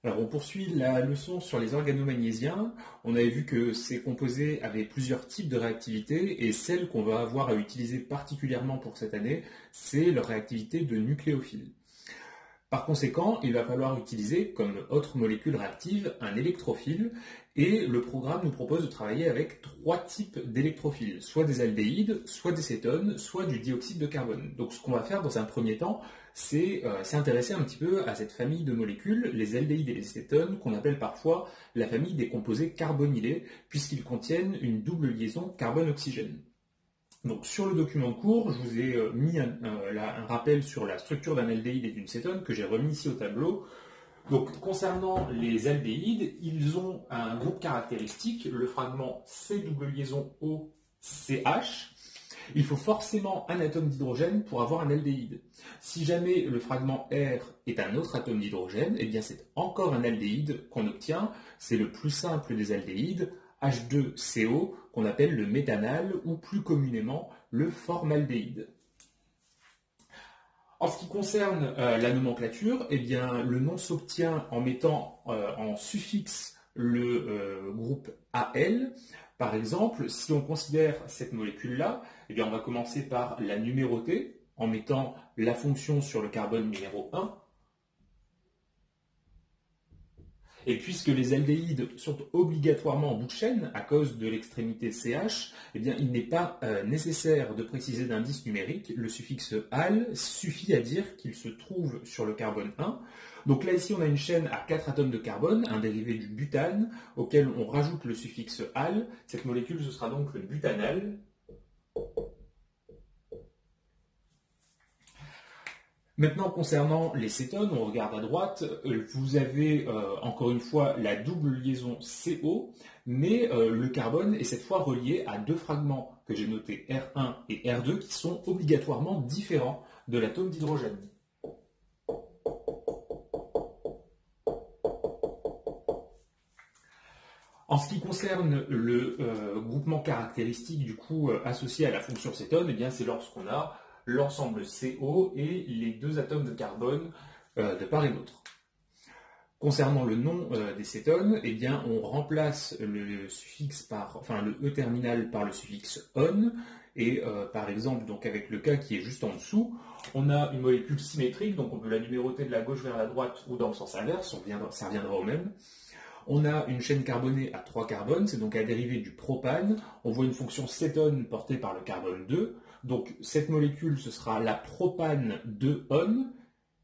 Alors, on poursuit la leçon sur les organomagnésiens. On avait vu que ces composés avaient plusieurs types de réactivité et celle qu'on va avoir à utiliser particulièrement pour cette année, c'est leur réactivité de nucléophile. Par conséquent, il va falloir utiliser comme autre molécule réactive un électrophile et le programme nous propose de travailler avec trois types d'électrophiles, soit des aldéhydes, soit des cétones, soit du dioxyde de carbone. Donc ce qu'on va faire dans un premier temps, c'est s'intéresser un petit peu à cette famille de molécules, les aldéhydes et les cétones, qu'on appelle parfois la famille des composés carbonylés, puisqu'ils contiennent une double liaison carbone-oxygène. Donc sur le document court, je vous ai mis un rappel sur la structure d'un aldéhyde et d'une cétone que j'ai remis ici au tableau. Donc concernant les aldéhydes, ils ont un groupe caractéristique, le fragment C double liaison OCH. Il faut forcément un atome d'hydrogène pour avoir un aldéhyde. Si jamais le fragment R est un autre atome d'hydrogène, eh bien c'est encore un aldéhyde qu'on obtient. C'est le plus simple des aldéhydes, H2CO, qu'on appelle le méthanal ou plus communément le formaldéhyde. En ce qui concerne la nomenclature, eh bien, le nom s'obtient en mettant en suffixe le groupe Al. Par exemple, si on considère cette molécule-là, eh bien, on va commencer par la numéroter en mettant la fonction sur le carbone numéro 1. Et puisque les aldéhydes sont obligatoirement en bout de chaîne à cause de l'extrémité CH, eh bien, il n'est pas nécessaire de préciser d'indice numérique. Le suffixe al suffit à dire qu'il se trouve sur le carbone 1. Donc là, ici, on a une chaîne à 4 atomes de carbone, un dérivé du butane, auquel on rajoute le suffixe al. Cette molécule, ce sera donc le butanal. Maintenant, concernant les cétones, on regarde à droite, vous avez encore une fois la double liaison CO, mais le carbone est cette fois relié à deux fragments que j'ai notés, R1 et R2, qui sont obligatoirement différents de l'atome d'hydrogène. En ce qui concerne le groupement caractéristique du coup associé à la fonction cétone, eh bien c'est lorsqu'on a l'ensemble CO et les deux atomes de carbone de part et d'autre. Concernant le nom des cétones, eh bien on remplace le suffixe le E terminal par le suffixe on, et par exemple donc avec le cas qui est juste en dessous, on a une molécule symétrique, donc on peut la numéroter de la gauche vers la droite ou dans le sens inverse, ça reviendra au même. On a une chaîne carbonée à 3 carbones, c'est donc un dérivé du propane. On voit une fonction cétone portée par le carbone 2. Donc cette molécule, ce sera la propane 2-on.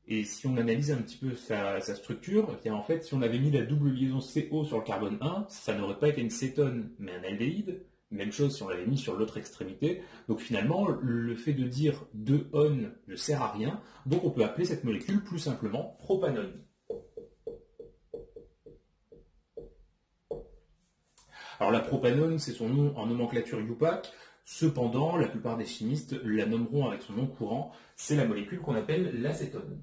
Et si on analyse un petit peu sa structure, eh bien en fait, si on avait mis la double liaison CO sur le carbone 1, ça n'aurait pas été une cétone, mais un aldéhyde. Même chose si on l'avait mis sur l'autre extrémité. Donc finalement, le fait de dire 2-on ne sert à rien. Donc on peut appeler cette molécule plus simplement propanone. Alors la propanone, c'est son nom en nomenclature IUPAC. Cependant, la plupart des chimistes la nommeront avec son nom courant. C'est la molécule qu'on appelle l'acétone.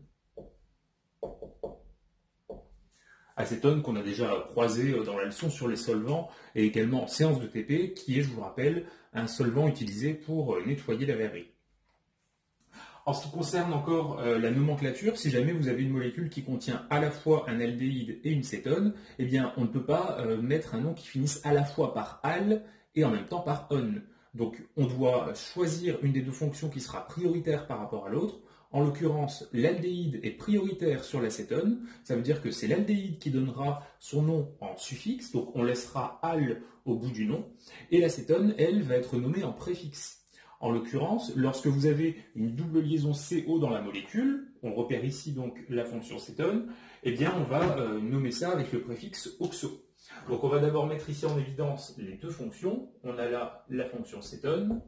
Acétone qu'on a déjà croisé dans la leçon sur les solvants et également en séance de TP, qui est, je vous rappelle, un solvant utilisé pour nettoyer la verrerie. En ce qui concerne encore la nomenclature, si jamais vous avez une molécule qui contient à la fois un aldéhyde et une cétone, eh bien on ne peut pas mettre un nom qui finisse à la fois par al et en même temps par on. Donc on doit choisir une des deux fonctions qui sera prioritaire par rapport à l'autre. En l'occurrence, l'aldéhyde est prioritaire sur l'acétone. Ça veut dire que c'est l'aldéhyde qui donnera son nom en suffixe, donc on laissera al au bout du nom. Et l'acétone, elle, va être nommée en préfixe. En l'occurrence, lorsque vous avez une double liaison CO dans la molécule, on repère ici donc la fonction cétone, eh bien on va nommer ça avec le préfixe oxo. Donc on va d'abord mettre ici en évidence les deux fonctions. On a là la fonction cétone.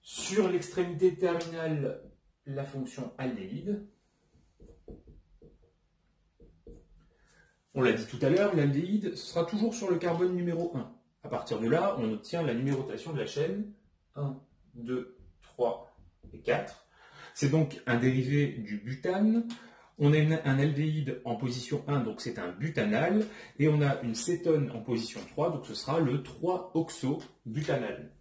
Sur l'extrémité terminale, la fonction aldéhyde. On l'a dit tout à l'heure, l'aldéhyde sera toujours sur le carbone numéro 1. À partir de là, on obtient la numérotation de la chaîne 1, 2, 3 et 4. C'est donc un dérivé du butane. On a un aldéhyde en position 1, donc c'est un butanal. Et on a une cétone en position 3, donc ce sera le 3-oxo-butanal.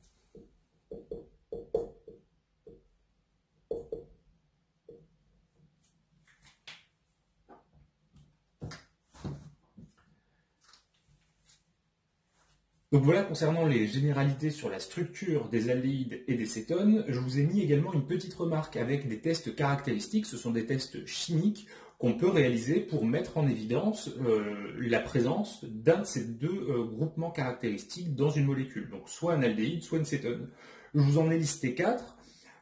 Donc voilà concernant les généralités sur la structure des aldéhydes et des cétones. Je vous ai mis également une petite remarque avec des tests caractéristiques. Ce sont des tests chimiques qu'on peut réaliser pour mettre en évidence la présence d'un de ces deux groupements caractéristiques dans une molécule. Donc soit un aldéhyde, soit une cétone. Je vous en ai listé 4.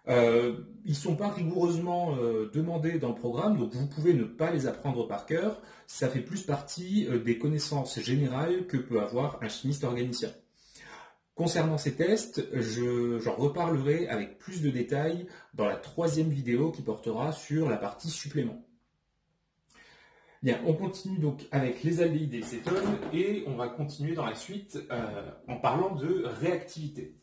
Ils ne sont pas rigoureusement demandés dans le programme, donc vous pouvez ne pas les apprendre par cœur. Ça fait plus partie des connaissances générales que peut avoir un chimiste organicien. Concernant ces tests, j'en reparlerai avec plus de détails dans la 3e vidéo qui portera sur la partie supplément. Bien, on continue donc avec les aldéhydes et les cétones et on va continuer dans la suite en parlant de réactivité.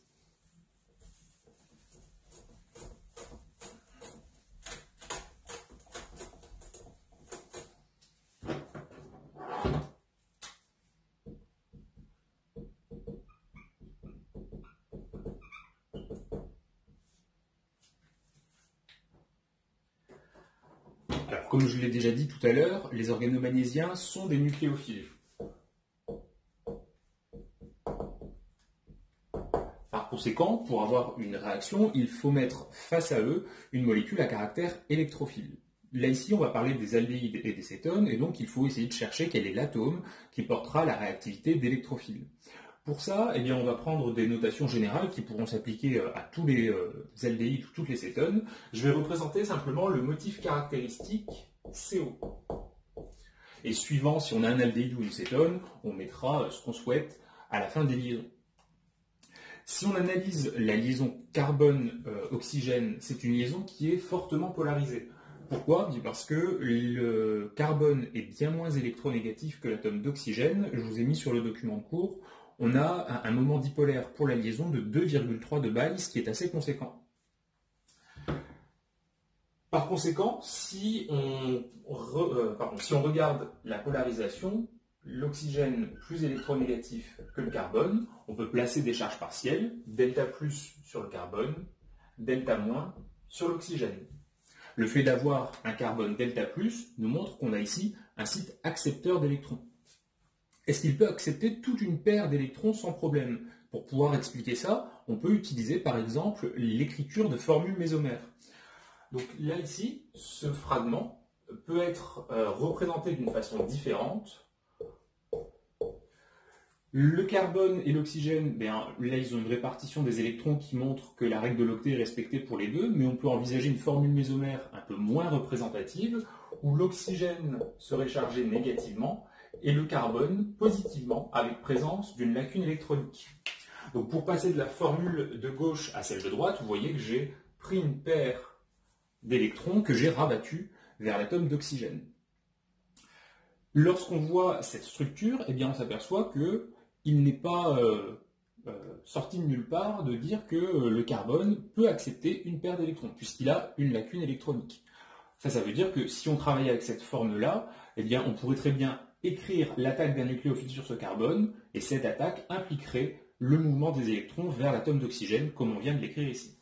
Alors, comme je l'ai déjà dit tout à l'heure, les organomagnésiens sont des nucléophiles. Par conséquent, pour avoir une réaction, il faut mettre face à eux une molécule à caractère électrophile. Là, ici, on va parler des aldéhydes et des cétones, et donc il faut essayer de chercher quel est l'atome qui portera la réactivité d'électrophile. Pour ça, eh bien, on va prendre des notations générales qui pourront s'appliquer à tous les aldéhydes ou toutes les cétones. Je vais représenter simplement le motif caractéristique CO. Et suivant si on a un aldéhyde ou une cétone, on mettra ce qu'on souhaite à la fin des liaisons. Si on analyse la liaison carbone-oxygène, c'est une liaison qui est fortement polarisée. Pourquoi? Parce que le carbone est bien moins électronégatif que l'atome d'oxygène. Je vous ai mis sur le document de cours. On a un moment dipolaire pour la liaison de 2,3 de Baille, ce qui est assez conséquent. Par conséquent, si on regarde la polarisation, l'oxygène plus électronégatif que le carbone, on peut placer des charges partielles, delta plus sur le carbone, delta moins sur l'oxygène. Le fait d'avoir un carbone delta plus nous montre qu'on a ici un site accepteur d'électrons. Est-ce qu'il peut accepter toute une paire d'électrons sans problème? Pour pouvoir expliquer ça, on peut utiliser par exemple l'écriture de formules mésomères. Donc là ici, ce fragment peut être représenté d'une façon différente. Le carbone et l'oxygène, là ils ont une répartition des électrons qui montre que la règle de l'octet est respectée pour les deux, mais on peut envisager une formule mésomère un peu moins représentative, où l'oxygène serait chargé négativement et le carbone positivement, avec présence d'une lacune électronique. Donc pour passer de la formule de gauche à celle de droite, vous voyez que j'ai pris une paire d'électrons que j'ai rabattus vers l'atome d'oxygène. Lorsqu'on voit cette structure, eh bien on s'aperçoit qu'il n'est pas sorti de nulle part de dire que le carbone peut accepter une paire d'électrons, puisqu'il a une lacune électronique. Ça veut dire que si on travaille avec cette forme-là, eh bien on pourrait très bien écrire l'attaque d'un nucléophile sur ce carbone, et cette attaque impliquerait le mouvement des électrons vers l'atome d'oxygène, comme on vient de l'écrire ici.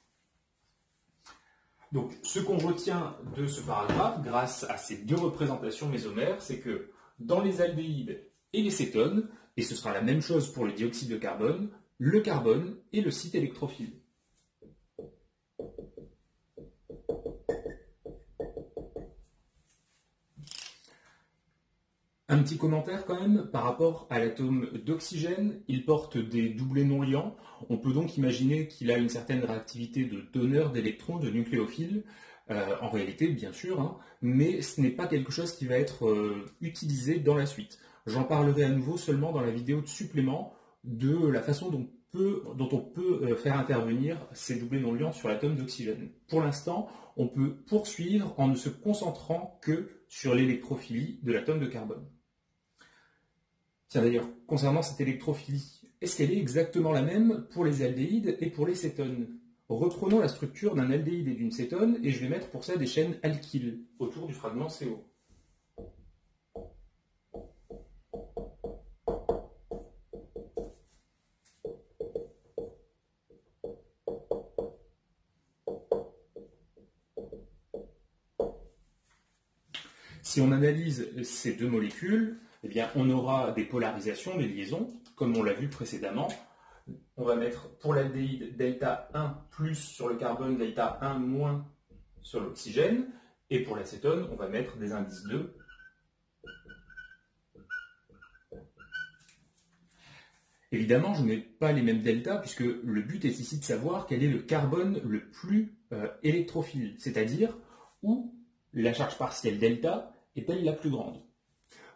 Donc, ce qu'on retient de ce paragraphe, grâce à ces deux représentations mésomères, c'est que dans les aldéhydes et les cétones, et ce sera la même chose pour le dioxyde de carbone, le carbone est le site électrophile. Un petit commentaire quand même par rapport à l'atome d'oxygène, il porte des doublés non liants. On peut donc imaginer qu'il a une certaine réactivité de donneur d'électrons, de nucléophiles, en réalité bien sûr, mais ce n'est pas quelque chose qui va être utilisé dans la suite. J'en parlerai à nouveau seulement dans la vidéo de supplément de la façon dont on peut faire intervenir ces doublés non liants sur l'atome d'oxygène. Pour l'instant, on peut poursuivre en ne se concentrant que sur l'électrophilie de l'atome de carbone. Tiens d'ailleurs, concernant cette électrophilie, est-ce qu'elle est exactement la même pour les aldéhydes et pour les cétones? Reprenons la structure d'un aldéhyde et d'une cétone et je vais mettre pour ça des chaînes alkyles autour du fragment CO. Si on analyse ces deux molécules, eh bien, on aura des polarisations, des liaisons, comme on l'a vu précédemment. On va mettre pour l'aldéhyde delta 1 plus sur le carbone, delta 1 moins sur l'oxygène. Et pour l'acétone, on va mettre des indices 2. Évidemment, je ne mets pas les mêmes deltas, puisque le but est ici de savoir quel est le carbone le plus électrophile, c'est-à-dire où la charge partielle delta est-elle la plus grande.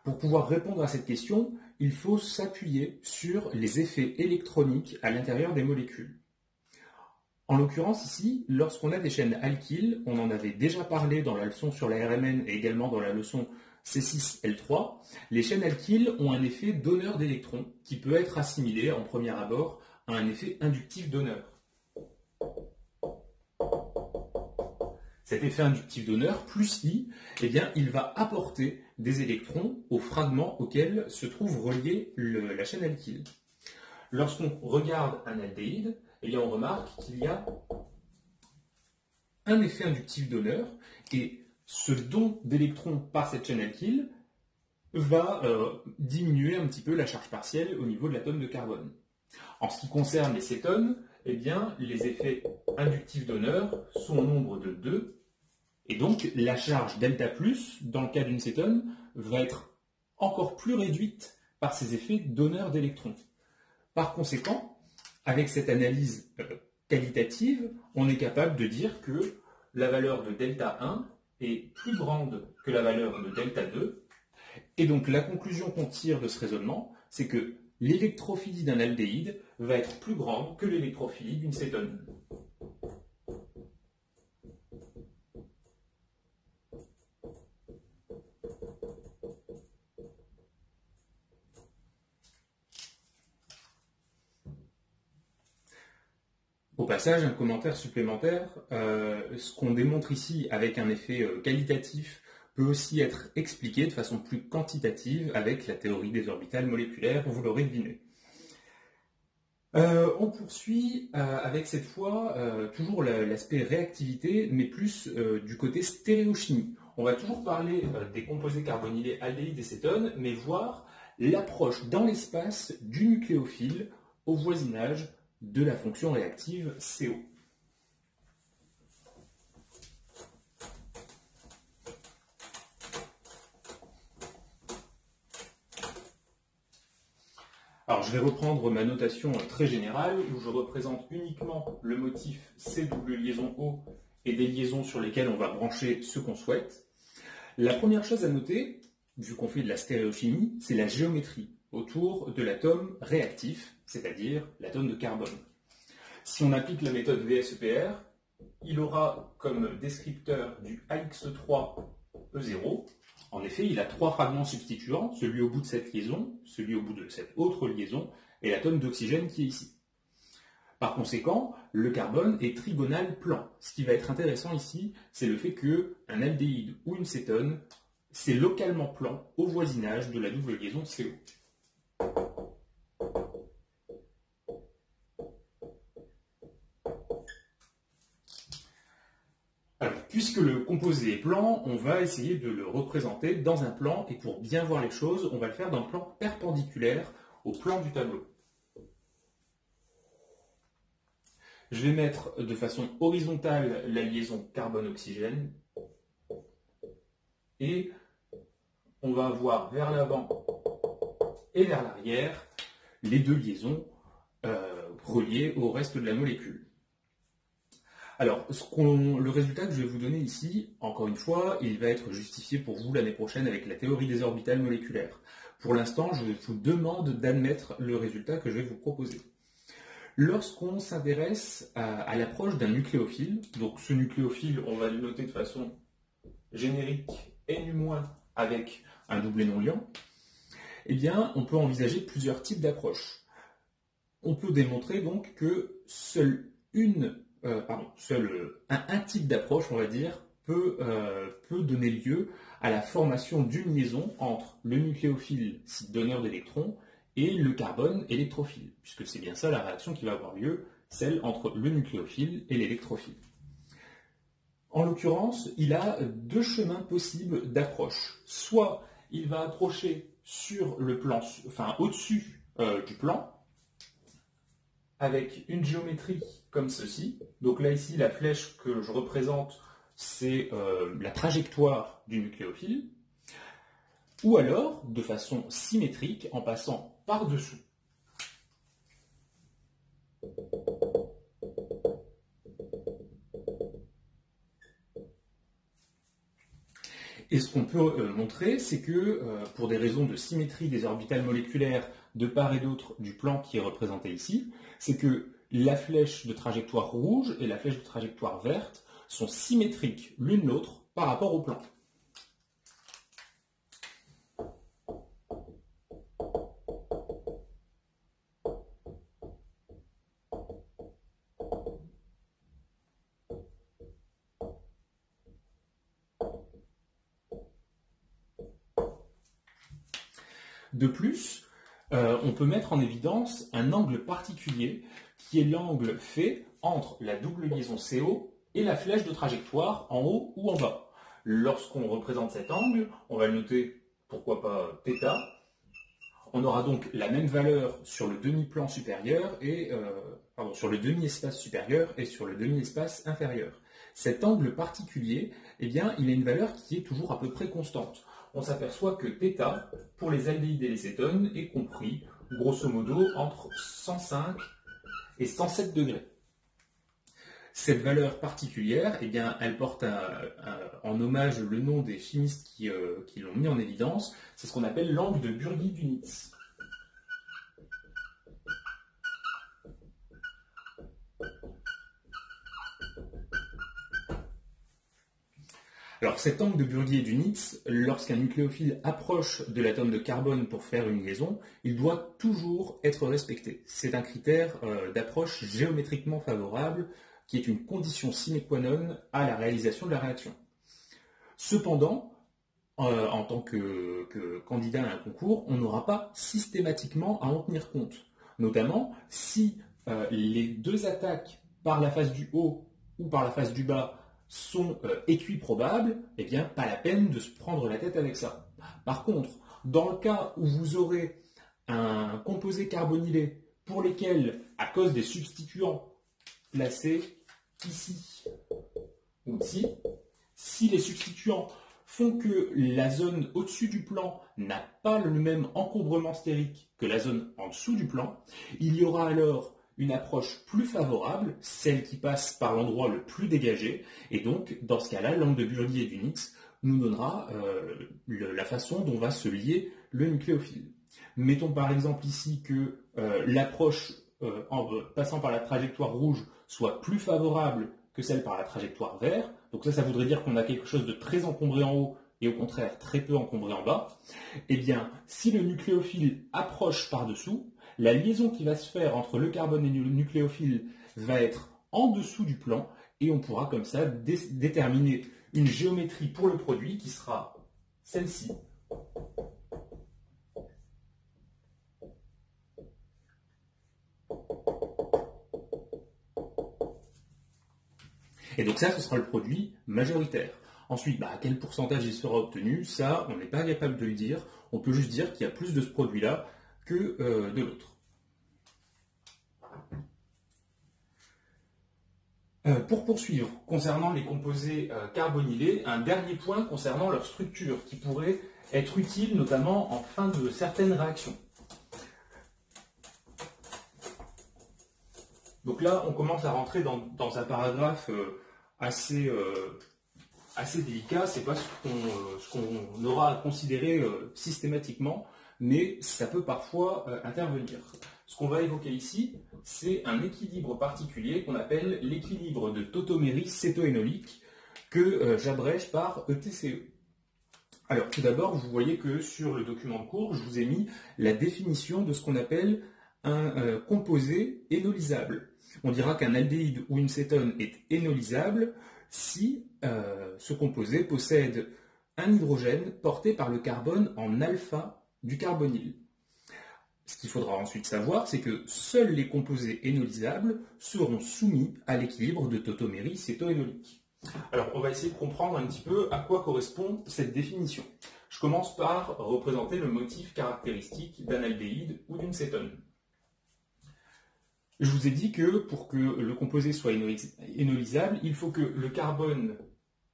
Pour pouvoir répondre à cette question, il faut s'appuyer sur les effets électroniques à l'intérieur des molécules. En l'occurrence ici, lorsqu'on a des chaînes alkyles, on en avait déjà parlé dans la leçon sur la RMN et également dans la leçon C6L3, les chaînes alkyles ont un effet donneur d'électrons qui peut être assimilé en premier abord à un effet inductif donneur. Cet effet inductif donneur, plus I, eh bien, il va apporter des électrons aux fragments auxquels se trouve reliée la chaîne alkyle. Lorsqu'on regarde un aldéhyde, eh bien, on remarque qu'il y a un effet inductif donneur et ce don d'électrons par cette chaîne alkyle va diminuer un petit peu la charge partielle au niveau de l'atome de carbone. En ce qui concerne les cétones, eh bien, les effets inductifs donneurs sont au nombre de 2, et donc la charge delta+, dans le cas d'une cétone, va être encore plus réduite par ces effets donneurs d'électrons. Par conséquent, avec cette analyse qualitative, on est capable de dire que la valeur de delta 1 est plus grande que la valeur de delta 2. Et donc la conclusion qu'on tire de ce raisonnement, c'est que l'électrophilie d'un aldéhyde va être plus grande que l'électrophilie d'une cétone. Au passage, un commentaire supplémentaire, ce qu'on démontre ici avec un effet qualitatif peut aussi être expliqué de façon plus quantitative avec la théorie des orbitales moléculaires, vous l'aurez deviné. On poursuit avec cette fois toujours l'aspect réactivité, mais plus du côté stéréochimie. On va toujours parler des composés carbonylés aldéhydes et cétones, mais voir l'approche dans l'espace du nucléophile au voisinage de la fonction réactive CO. Alors je vais reprendre ma notation très générale où je représente uniquement le motif CW liaison O et des liaisons sur lesquelles on va brancher ce qu'on souhaite. La première chose à noter, vu qu'on fait de la stéréochimie, c'est la géométrie autour de l'atome réactif, c'est-à-dire l'atome de carbone. Si on applique la méthode VSEPR, il aura comme descripteur du AX3E0. En effet, il a 3 fragments substituants, celui au bout de cette liaison, celui au bout de cette autre liaison, et l'atome d'oxygène qui est ici. Par conséquent, le carbone est trigonal plan. Ce qui va être intéressant ici, c'est le fait qu'un aldéhyde ou une cétone, c'est localement plan au voisinage de la double liaison CO. Alors, puisque le composé est plan, on va essayer de le représenter dans un plan, et pour bien voir les choses, on va le faire dans le plan perpendiculaire au plan du tableau. Je vais mettre de façon horizontale la liaison carbone-oxygène, et on va avoir vers l'avant et vers l'arrière les deux liaisons reliées au reste de la molécule. Alors, le résultat que je vais vous donner ici, encore une fois, il va être justifié pour vous l'année prochaine avec la théorie des orbitales moléculaires. Pour l'instant, je vous demande d'admettre le résultat que je vais vous proposer. Lorsqu'on s'intéresse à l'approche d'un nucléophile, donc ce nucléophile, on va le noter de façon générique NU- avec un doublet non liant, eh bien, on peut envisager plusieurs types d'approches. On peut démontrer donc que seul un type d'approche, on va dire, peut donner lieu à la formation d'une liaison entre le nucléophile, site donneur d'électrons, et le carbone électrophile, puisque c'est bien ça la réaction qui va avoir lieu, celle entre le nucléophile et l'électrophile. En l'occurrence, il a deux chemins possibles d'approche. Soit il va approcher sur le plan, enfin au-dessus du plan, avec une géométrie comme ceci. Donc là ici, la flèche que je représente, c'est la trajectoire du nucléophile, ou alors de façon symétrique en passant par-dessous. Et ce qu'on peut montrer, c'est que pour des raisons de symétrie des orbitales moléculaires de part et d'autre du plan qui est représenté ici, c'est que la flèche de trajectoire rouge et la flèche de trajectoire verte sont symétriques l'une l'autre par rapport au plan. De plus, on peut mettre en évidence un angle particulier qui est l'angle fait entre la double liaison CO et la flèche de trajectoire en haut ou en bas. Lorsqu'on représente cet angle, on va le noter, pourquoi pas θ. On aura donc la même valeur sur le demi-plan supérieur et sur le demi-espace supérieur et sur le demi-espace inférieur. Cet angle particulier, eh bien, il a une valeur qui est toujours à peu près constante. On s'aperçoit que θ, pour les aldéhydes et les cétones, est compris, grosso modo, entre 105 et 107 degrés. Cette valeur particulière, eh bien, elle porte en hommage le nom des chimistes qui l'ont mis en évidence. C'est ce qu'on appelle l'angle de Bürgi-Dunitz. Alors cet angle de Bürgi et Dunitz, lorsqu'un nucléophile approche de l'atome de carbone pour faire une liaison, il doit toujours être respecté. C'est un critère d'approche géométriquement favorable qui est une condition sine qua non à la réalisation de la réaction. Cependant, en tant que candidat à un concours, on n'aura pas systématiquement à en tenir compte. Notamment si les deux attaques par la face du haut ou par la face du bas sont équiprobables, eh bien, pas la peine de se prendre la tête avec ça. Par contre, dans le cas où vous aurez un composé carbonylé pour lesquels, à cause des substituants placés ici ou ici, si les substituants font que la zone au-dessus du plan n'a pas le même encombrement stérique que la zone en dessous du plan, il y aura alors une approche plus favorable, celle qui passe par l'endroit le plus dégagé, et donc, dans ce cas-là, l'angle de Bürgi et Dunitz nous donnera la façon dont va se lier le nucléophile. Mettons par exemple ici que l'approche en passant par la trajectoire rouge soit plus favorable que celle par la trajectoire vert, donc ça voudrait dire qu'on a quelque chose de très encombré en haut et au contraire très peu encombré en bas. Eh bien, si le nucléophile approche par-dessous, la liaison qui va se faire entre le carbone et le nucléophile va être en dessous du plan et on pourra comme ça déterminer une géométrie pour le produit qui sera celle-ci. Et donc ça, ce sera le produit majoritaire. Ensuite, à quel pourcentage il sera obtenu, ça, on n'est pas capable de le dire. On peut juste dire qu'il y a plus de ce produit-là que de l'autre. Pour poursuivre, concernant les composés carbonylés, un dernier point concernant leur structure qui pourrait être utile notamment en fin de certaines réactions. Donc là, on commence à rentrer dans un paragraphe assez délicat. C'est pas ce qu'on aura à considérer systématiquement, mais ça peut parfois intervenir. Ce qu'on va évoquer ici, c'est un équilibre particulier qu'on appelle l'équilibre de tautomérie cétoénolique, que j'abrège par ETCE. Alors tout d'abord, vous voyez que sur le document de cours, je vous ai mis la définition de ce qu'on appelle un composé énolysable. On dira qu'un aldéhyde ou une cétone est énolysable si ce composé possède un hydrogène porté par le carbone en alpha du carbonyle. Ce qu'il faudra ensuite savoir, c'est que seuls les composés énolisables seront soumis à l'équilibre de tautomérie cétoénolique. Alors, on va essayer de comprendre un petit peu à quoi correspond cette définition. Je commence par représenter le motif caractéristique d'un aldéhyde ou d'une cétone. Je vous ai dit que pour que le composé soit énolisable, il faut que le carbone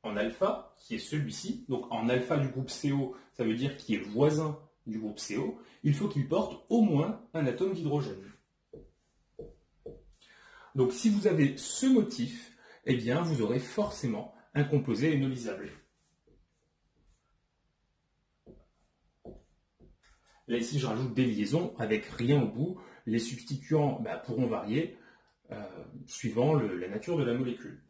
en alpha, qui est celui-ci, donc en alpha du groupe CO, ça veut dire qui est voisin du groupe CO, il faut qu'il porte au moins un atome d'hydrogène. Donc si vous avez ce motif, eh bien vous aurez forcément un composé énolisable. Là ici je rajoute des liaisons avec rien au bout. Les substituants pourront varier suivant la nature de la molécule.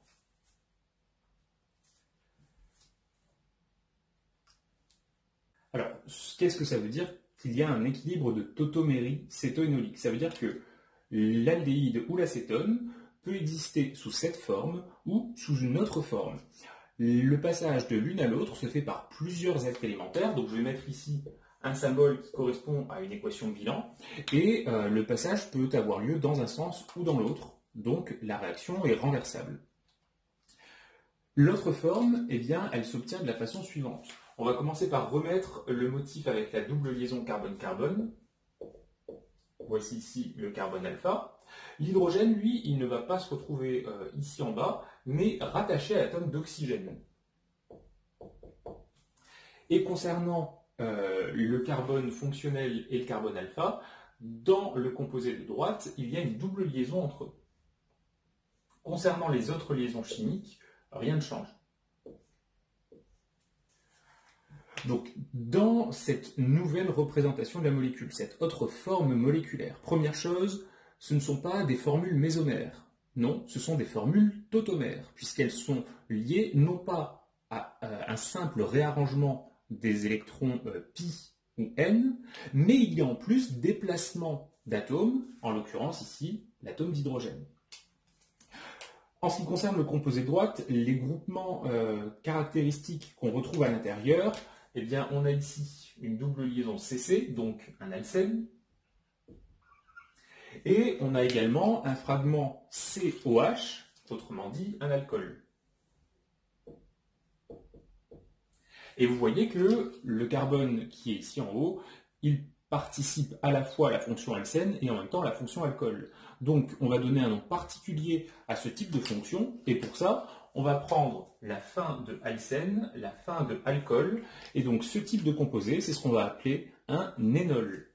Alors, qu'est-ce que ça veut dire qu'il y a un équilibre de tautomérie cétoénolique? Ça veut dire que l'aldéhyde ou l'acétone peut exister sous cette forme ou sous une autre forme. Le passage de l'une à l'autre se fait par plusieurs actes élémentaires. Donc je vais mettre ici un symbole qui correspond à une équation de bilan. Et le passage peut avoir lieu dans un sens ou dans l'autre. Donc la réaction est renversable. L'autre forme, eh bien, elle s'obtient de la façon suivante. On va commencer par remettre le motif avec la double liaison carbone-carbone. Voici ici le carbone alpha. L'hydrogène, lui, il ne va pas se retrouver ici en bas, mais rattaché à l'atome d'oxygène. Et concernant le carbone fonctionnel et le carbone alpha, dans le composé de droite, il y a une double liaison entre eux. Concernant les autres liaisons chimiques, rien ne change. Donc, dans cette nouvelle représentation de la molécule, cette autre forme moléculaire, première chose, ce ne sont pas des formules mésomères. Non, ce sont des formules tautomères, puisqu'elles sont liées non pas à un simple réarrangement des électrons pi ou n, mais il y a en plus déplacement d'atomes, en l'occurrence ici l'atome d'hydrogène. En ce qui concerne le composé de droite, les groupements caractéristiques qu'on retrouve à l'intérieur, eh bien, on a ici une double liaison CC, donc un alcène, et on a également un fragment COH, autrement dit un alcool. Et vous voyez que le carbone qui est ici en haut, il participe à la fois à la fonction alcène et en même temps à la fonction alcool. Donc on va donner un nom particulier à ce type de fonction, et pour ça, on va prendre la fin de alcène, la fin de alcool, et donc ce type de composé, c'est ce qu'on va appeler un énol.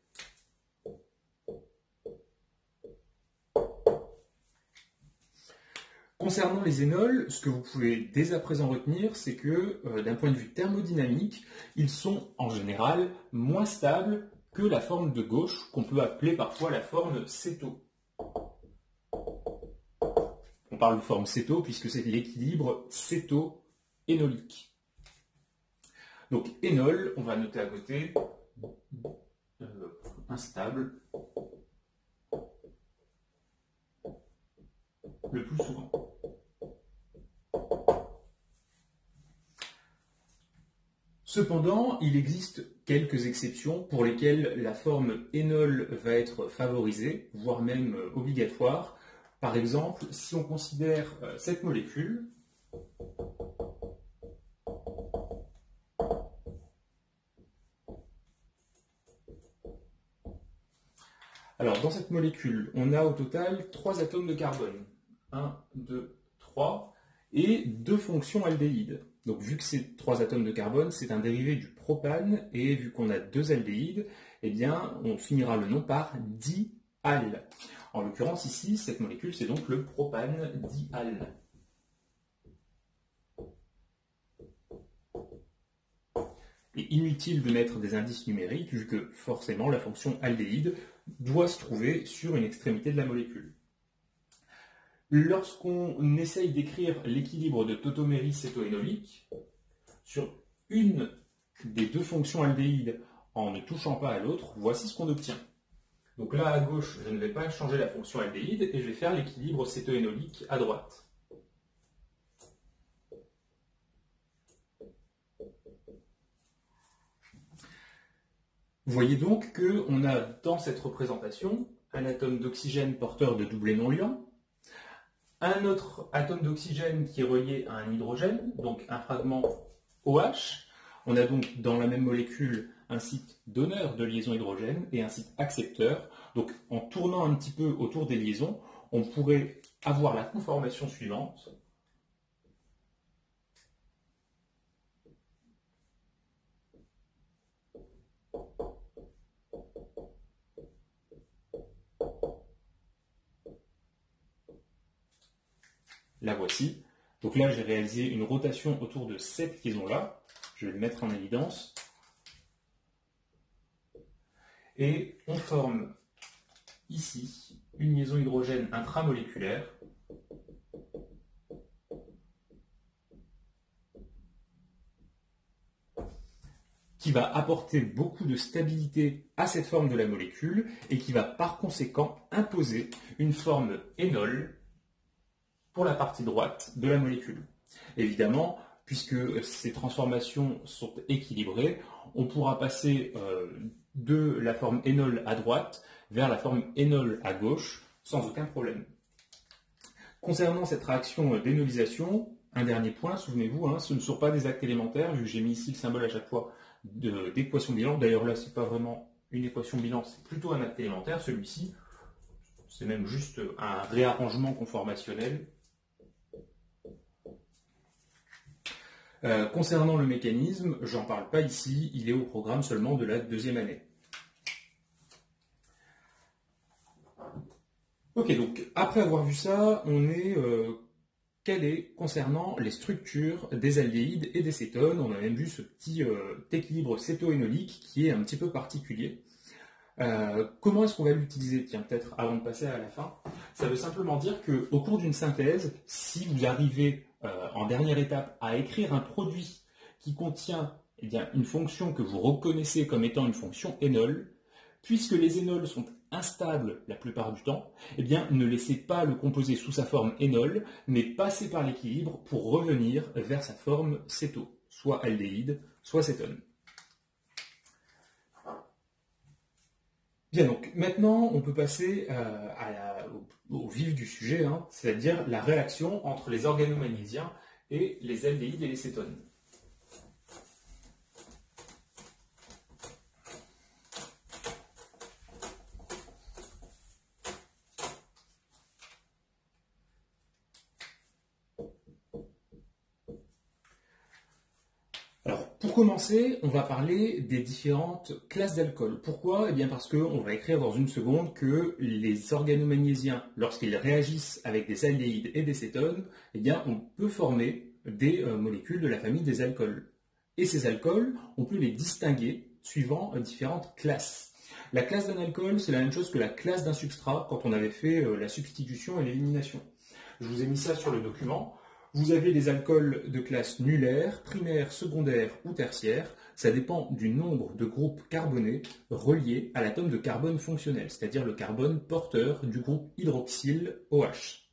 Concernant les énols, ce que vous pouvez dès à présent retenir, c'est que d'un point de vue thermodynamique, ils sont en général moins stables que la forme de gauche, qu'on peut appeler parfois la forme céto. On parle de forme céto puisque c'est l'équilibre céto-énolique. Donc énol, on va noter à côté instable le plus souvent. Cependant, il existe quelques exceptions pour lesquelles la forme énol va être favorisée, voire même obligatoire. Par exemple, si on considère cette molécule, alors dans cette molécule, on a au total 3 atomes de carbone. 1, 2, 3, et 2 fonctions aldéhydes. Donc vu que c'est 3 atomes de carbone, c'est un dérivé du propane, et vu qu'on a 2 aldéhydes, eh bien on finira le nom par dial. En l'occurrence ici, cette molécule, c'est donc le propane dial. Et inutile de mettre des indices numériques, vu que forcément la fonction aldéhyde doit se trouver sur une extrémité de la molécule. Lorsqu'on essaye d'écrire l'équilibre de tautomérie cétoénolique sur une des 2 fonctions aldéhydes en ne touchant pas à l'autre, voici ce qu'on obtient. Donc là à gauche, je ne vais pas changer la fonction aldéhyde et je vais faire l'équilibre cétoénolique à droite. Vous voyez donc qu'on a dans cette représentation un atome d'oxygène porteur de doublet non liant, un autre atome d'oxygène qui est relié à un hydrogène, donc un fragment OH. On a donc dans la même molécule un site donneur de liaison hydrogène et un site accepteur. Donc en tournant un petit peu autour des liaisons, on pourrait avoir la conformation suivante. La voici. Donc là, j'ai réalisé une rotation autour de cette liaison-là. Je vais le mettre en évidence. Et on forme ici une liaison hydrogène intramoléculaire qui va apporter beaucoup de stabilité à cette forme de la molécule et qui va par conséquent imposer une forme énol pour la partie droite de la molécule. Évidemment, puisque ces transformations sont équilibrées, on pourra passer de la forme énol à droite vers la forme énol à gauche sans aucun problème. Concernant cette réaction d'énolisation, un dernier point, souvenez-vous, hein, ce ne sont pas des actes élémentaires, vu que j'ai mis ici le symbole à chaque fois d'équation bilan. D'ailleurs là, ce n'est pas vraiment une équation bilan, c'est plutôt un acte élémentaire, celui-ci. C'est même juste un réarrangement conformationnel. Concernant le mécanisme, j'en parle pas ici, il est au programme seulement de la deuxième année. Ok, donc après avoir vu ça, on est calé concernant les structures des aldéhydes et des cétones. On a même vu ce petit équilibre cétoénolique qui est un petit peu particulier. Comment est-ce qu'on va l'utiliser? Tiens, peut-être avant de passer à la fin. Ça veut simplement dire qu'au cours d'une synthèse, si vous arrivez en dernière étape à écrire un produit qui contient eh bien, une fonction que vous reconnaissez comme étant une fonction énol, puisque les énols sont instables la plupart du temps, eh bien, ne laissez pas le composé sous sa forme énol, mais passez par l'équilibre pour revenir vers sa forme céto, soit aldéhyde, soit cétone. Bien, donc maintenant on peut passer au vif du sujet, hein, c'est-à-dire la réaction entre les organomagnésiens et les aldéhydes et les cétones. Alors, pour commencer, on va parler des différentes classes d'alcool. Pourquoi? Eh bien parce qu'on va écrire dans une seconde que les organomagnésiens, lorsqu'ils réagissent avec des aldéhydes et des cétones, eh bien on peut former des molécules de la famille des alcools. Et ces alcools, on peut les distinguer suivant différentes classes. La classe d'un alcool, c'est la même chose que la classe d'un substrat quand on avait fait la substitution et l'élimination. Je vous ai mis ça sur le document. Vous avez des alcools de classe nullaire, primaire, secondaire ou tertiaire. Ça dépend du nombre de groupes carbonés reliés à l'atome de carbone fonctionnel, c'est-à-dire le carbone porteur du groupe hydroxyle OH.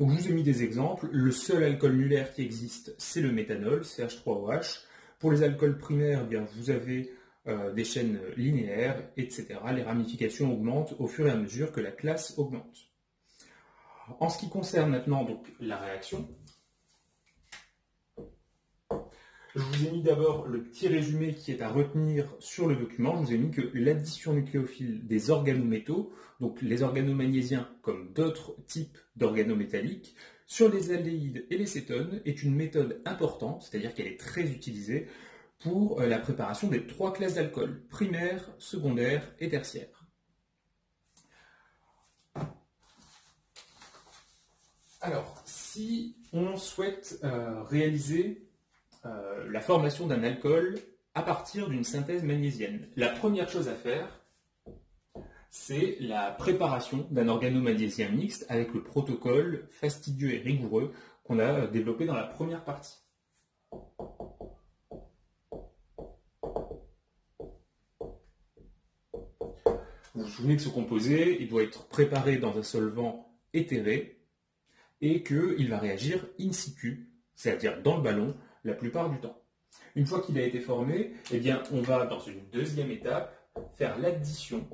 Donc je vous ai mis des exemples. Le seul alcool nullaire qui existe, c'est le méthanol, CH3OH. Pour les alcools primaires, eh bien, vous avez des chaînes linéaires, etc. Les ramifications augmentent au fur et à mesure que la classe augmente. En ce qui concerne maintenant donc, la réaction, je vous ai mis d'abord le petit résumé qui est à retenir sur le document. Je vous ai mis que l'addition nucléophile des organométaux, donc les organomagnésiens comme d'autres types d'organométalliques, sur les aldéhydes et les cétones est une méthode importante, c'est-à-dire qu'elle est très utilisée pour la préparation des trois classes d'alcool, primaire, secondaire et tertiaire. Alors, si on souhaite réaliser la formation d'un alcool à partir d'une synthèse magnésienne, la première chose à faire, c'est la préparation d'un organomagnésien mixte avec le protocole fastidieux et rigoureux qu'on a développé dans la première partie. Vous vous souvenez que ce composé, il doit être préparé dans un solvant éthéré, et qu'il va réagir in situ, c'est-à-dire dans le ballon, la plupart du temps. Une fois qu'il a été formé, eh bien, on va, dans une deuxième étape, faire l'addition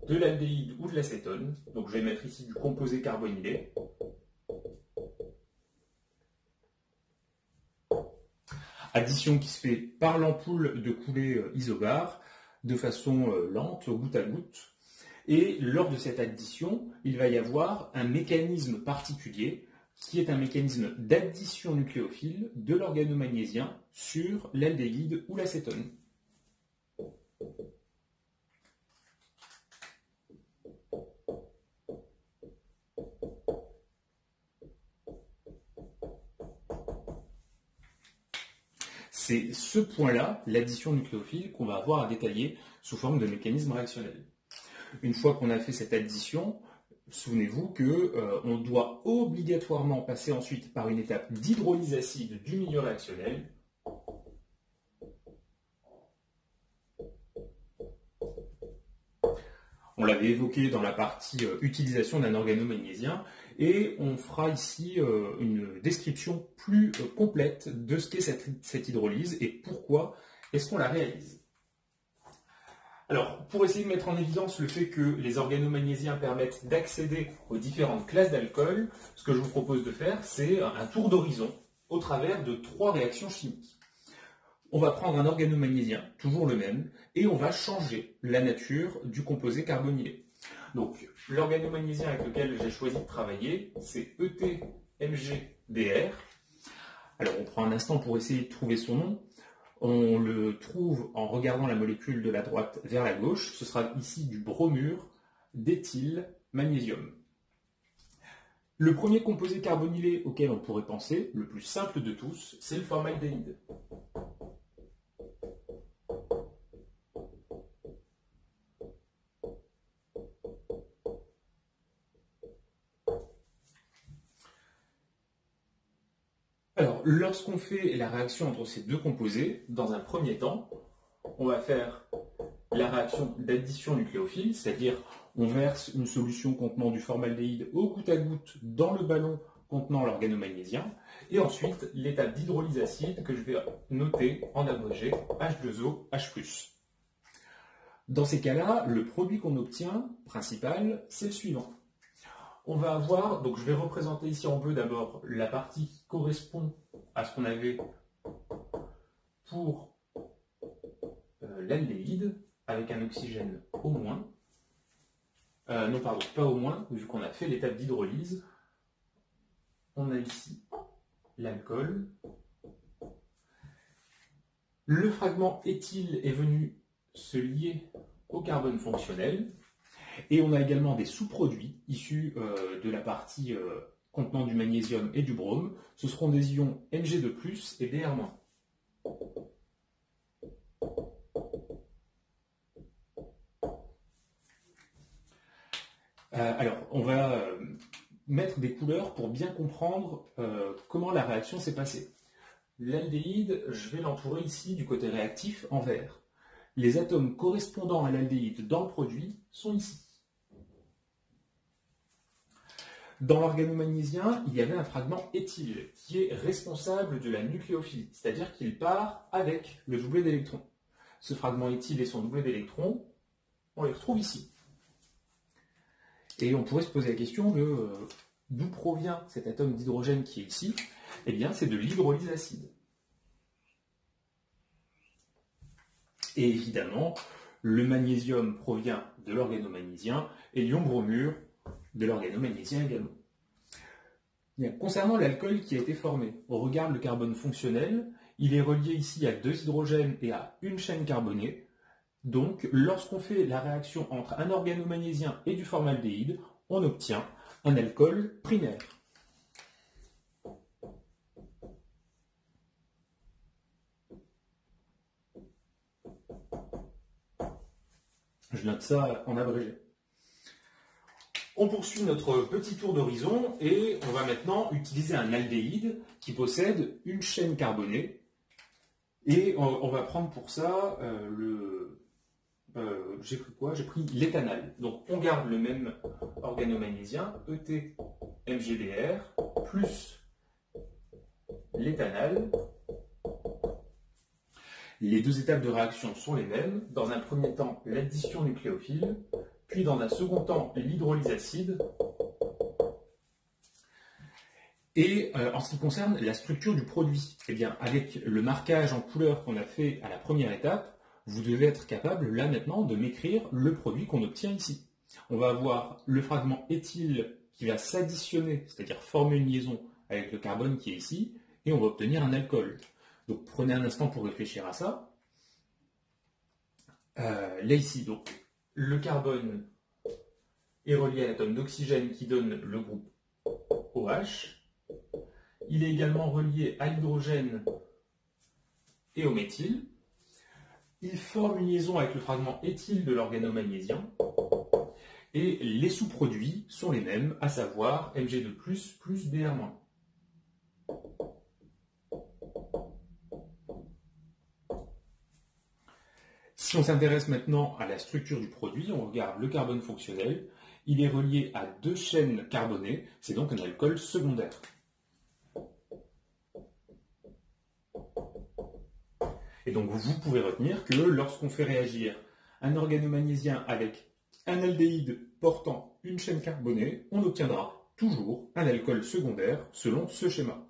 de l'aldéhyde ou de l'acétone. Donc je vais mettre ici du composé carbonylé. Addition qui se fait par l'ampoule de coulée isobar, de façon lente, goutte à goutte. Et lors de cette addition, il va y avoir un mécanisme particulier qui est un mécanisme d'addition nucléophile de l'organomagnésium sur l'aldéhyde ou l'acétone. C'est ce point-là, l'addition nucléophile, qu'on va avoir à détailler sous forme de mécanisme réactionnel. Une fois qu'on a fait cette addition, souvenez-vous qu'on doit obligatoirement passer ensuite par une étape d'hydrolyse acide du milieu réactionnel. On l'avait évoqué dans la partie utilisation d'un organomagnésium et on fera ici une description plus complète de ce qu'est cette hydrolyse et pourquoi est-ce qu'on la réalise. Alors, pour essayer de mettre en évidence le fait que les organomagnésiens permettent d'accéder aux différentes classes d'alcool, ce que je vous propose de faire, c'est un tour d'horizon au travers de 3 réactions chimiques. On va prendre un organomagnésien, toujours le même, et on va changer la nature du composé carbonylé. Donc, l'organomagnésien avec lequel j'ai choisi de travailler, c'est ETMGDR. Alors, on prend un instant pour essayer de trouver son nom. On le trouve en regardant la molécule de la droite vers la gauche. Ce sera ici du bromure d'éthylmagnésium. Le premier composé carbonylé auquel on pourrait penser, le plus simple de tous, c'est le formaldéhyde. Alors, lorsqu'on fait la réaction entre ces deux composés, dans un premier temps, on va faire la réaction d'addition nucléophile, c'est-à-dire on verse une solution contenant du formaldéhyde au goutte à goutte dans le ballon contenant l'organomagnésien, et ensuite l'étape d'hydrolyse acide que je vais noter en abrégé H2O, H+. Dans ces cas-là, le produit qu'on obtient, principal, c'est le suivant. On va avoir, donc je vais représenter ici en bleu d'abord la partie qui correspond à ce qu'on avait pour l'aldéhyde, avec un oxygène au moins. Non, pardon, pas au moins, vu qu'on a fait l'étape d'hydrolyse. On a ici l'alcool. Le fragment éthyle est venu se lier au carbone fonctionnel. Et on a également des sous-produits issus de la partie contenant du magnésium et du brome. Ce seront des ions Mg2+, et Br-. Alors, on va mettre des couleurs pour bien comprendre comment la réaction s'est passée. L'aldéhyde, je vais l'entourer ici du côté réactif en vert. Les atomes correspondant à l'aldéhyde dans le produit sont ici. Dans l'organomagnésien, il y avait un fragment éthyle qui est responsable de la nucléophilie, c'est-à-dire qu'il part avec le doublet d'électrons. Ce fragment éthyle et son doublet d'électrons, on les retrouve ici. Et on pourrait se poser la question de d'où provient cet atome d'hydrogène qui est ici. Eh bien, c'est de l'hydrolyse acide. Et évidemment, le magnésium provient de l'organomagnésien et l'ion bromure de l'organomagnésien également. Bien, concernant l'alcool qui a été formé, on regarde le carbone fonctionnel, il est relié ici à 2 hydrogènes et à une chaîne carbonée. Donc, lorsqu'on fait la réaction entre un organomagnésien et du formaldéhyde, on obtient un alcool primaire. Je note ça en abrégé. On poursuit notre petit tour d'horizon et on va maintenant utiliser un aldéhyde qui possède une chaîne carbonée. Et on va prendre pour ça j'ai pris quoi? J'ai pris l'éthanal. Donc on garde le même organomagnésien, ETMGDR, plus l'éthanal. Les deux étapes de réaction sont les mêmes. Dans un premier temps, l'addition nucléophile, puis dans un second temps, l'hydrolyse acide. Et en ce qui concerne la structure du produit, eh bien, avec le marquage en couleur qu'on a fait à la première étape, vous devez être capable, là maintenant, de m'écrire le produit qu'on obtient ici. On va avoir le fragment éthyle qui va s'additionner, c'est-à-dire former une liaison avec le carbone qui est ici, et on va obtenir un alcool. Donc prenez un instant pour réfléchir à ça. Là ici, donc, le carbone est relié à l'atome d'oxygène qui donne le groupe OH. Il est également relié à l'hydrogène et au méthyle. Il forme une liaison avec le fragment éthyle de l'organomagnésium. Et les sous-produits sont les mêmes, à savoir Mg2+, plus Br-. Si on s'intéresse maintenant à la structure du produit, on regarde le carbone fonctionnel. Il est relié à 2 chaînes carbonées, c'est donc un alcool secondaire. Et donc vous pouvez retenir que lorsqu'on fait réagir un organomagnésium avec un aldéhyde portant une chaîne carbonée, on obtiendra toujours un alcool secondaire selon ce schéma.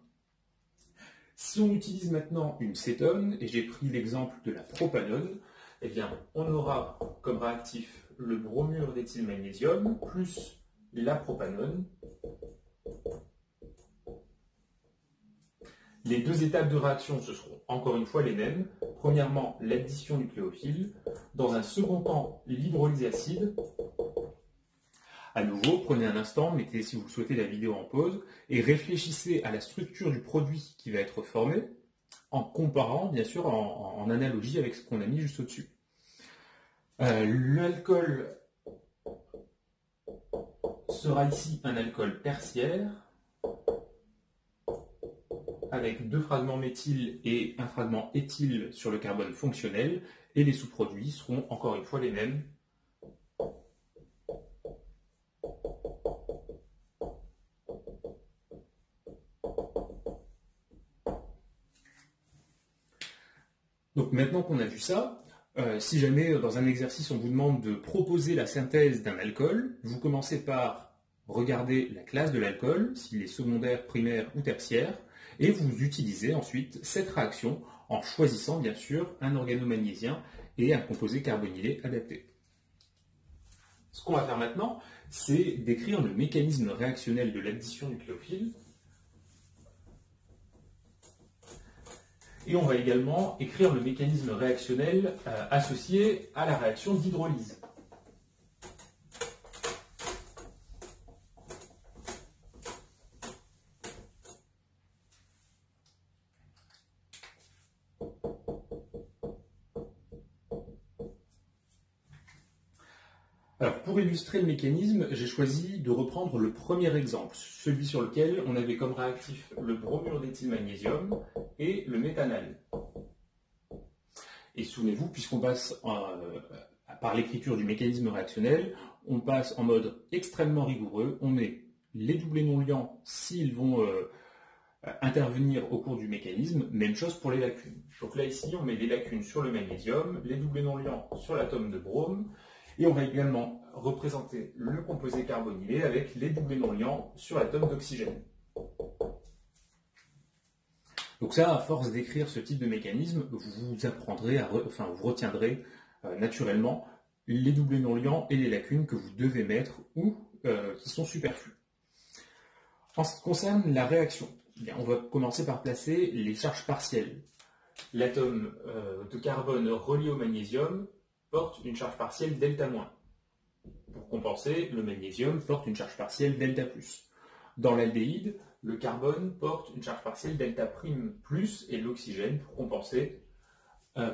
Si on utilise maintenant une cétone, et j'ai pris l'exemple de la propanone, eh bien, on aura comme réactif le bromure d'éthylmagnésium plus la propanone. Les 2 étapes de réaction, ce seront encore une fois les mêmes. Premièrement, l'addition nucléophile. Dans un second temps, l'hydrolyse acide. À nouveau, prenez un instant, mettez si vous le souhaitez la vidéo en pause et réfléchissez à la structure du produit qui va être formé en comparant, bien sûr, en analogie avec ce qu'on a mis juste au-dessus. L'alcool sera ici un alcool tertiaire avec 2 fragments méthyle et un fragment éthyle sur le carbone fonctionnel, et les sous-produits seront encore une fois les mêmes. Donc maintenant qu'on a vu ça, si jamais dans un exercice on vous demande de proposer la synthèse d'un alcool, vous commencez par regarder la classe de l'alcool, s'il est secondaire, primaire ou tertiaire, et vous utilisez ensuite cette réaction en choisissant bien sûr un organomagnésium et un composé carbonylé adapté. Ce qu'on va faire maintenant, c'est décrire le mécanisme réactionnel de l'addition nucléophile. Et on va également écrire le mécanisme réactionnel associé à la réaction d'hydrolyse. Alors, pour illustrer le mécanisme, j'ai choisi de reprendre le premier exemple, celui sur lequel on avait comme réactif le bromure d'éthylmagnésium et le méthanal. Et souvenez-vous, puisqu'on passe par l'écriture du mécanisme réactionnel, on passe en mode extrêmement rigoureux, on met les doublés non liants s'ils vont intervenir au cours du mécanisme, même chose pour les lacunes. Donc là ici, on met les lacunes sur le magnésium, les doublés non liants sur l'atome de brome, et on va également représenter le composé carbonylé avec les doublés non liants sur l'atome d'oxygène. Donc ça, à force d'écrire ce type de mécanisme, vous apprendrez, vous retiendrez naturellement les doublés non liants et les lacunes que vous devez mettre ou qui sont superflus. En ce qui concerne la réaction, on va commencer par placer les charges partielles. L'atome de carbone relié au magnésium porte une charge partielle delta-. Pour compenser, le magnésium porte une charge partielle delta+. Dans l'aldéhyde, le carbone porte une charge partielle delta' plus et l'oxygène, pour compenser,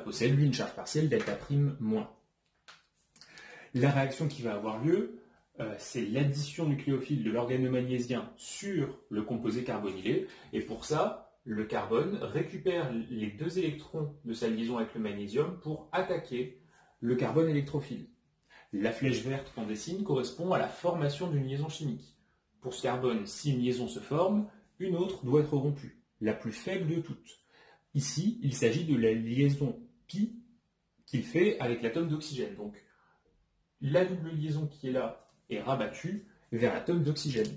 possède lui une charge partielle delta'-. La réaction qui va avoir lieu, c'est l'addition nucléophile de l'organomagnésium sur le composé carbonylé, et pour ça, le carbone récupère les 2 électrons de sa liaison avec le magnésium pour attaquer le carbone électrophile. La flèche verte qu'on dessine correspond à la formation d'une liaison chimique. Pour ce carbone, si une liaison se forme, une autre doit être rompue, la plus faible de toutes. Ici, il s'agit de la liaison pi qu'il fait avec l'atome d'oxygène. Donc, la double liaison qui est là est rabattue vers l'atome d'oxygène.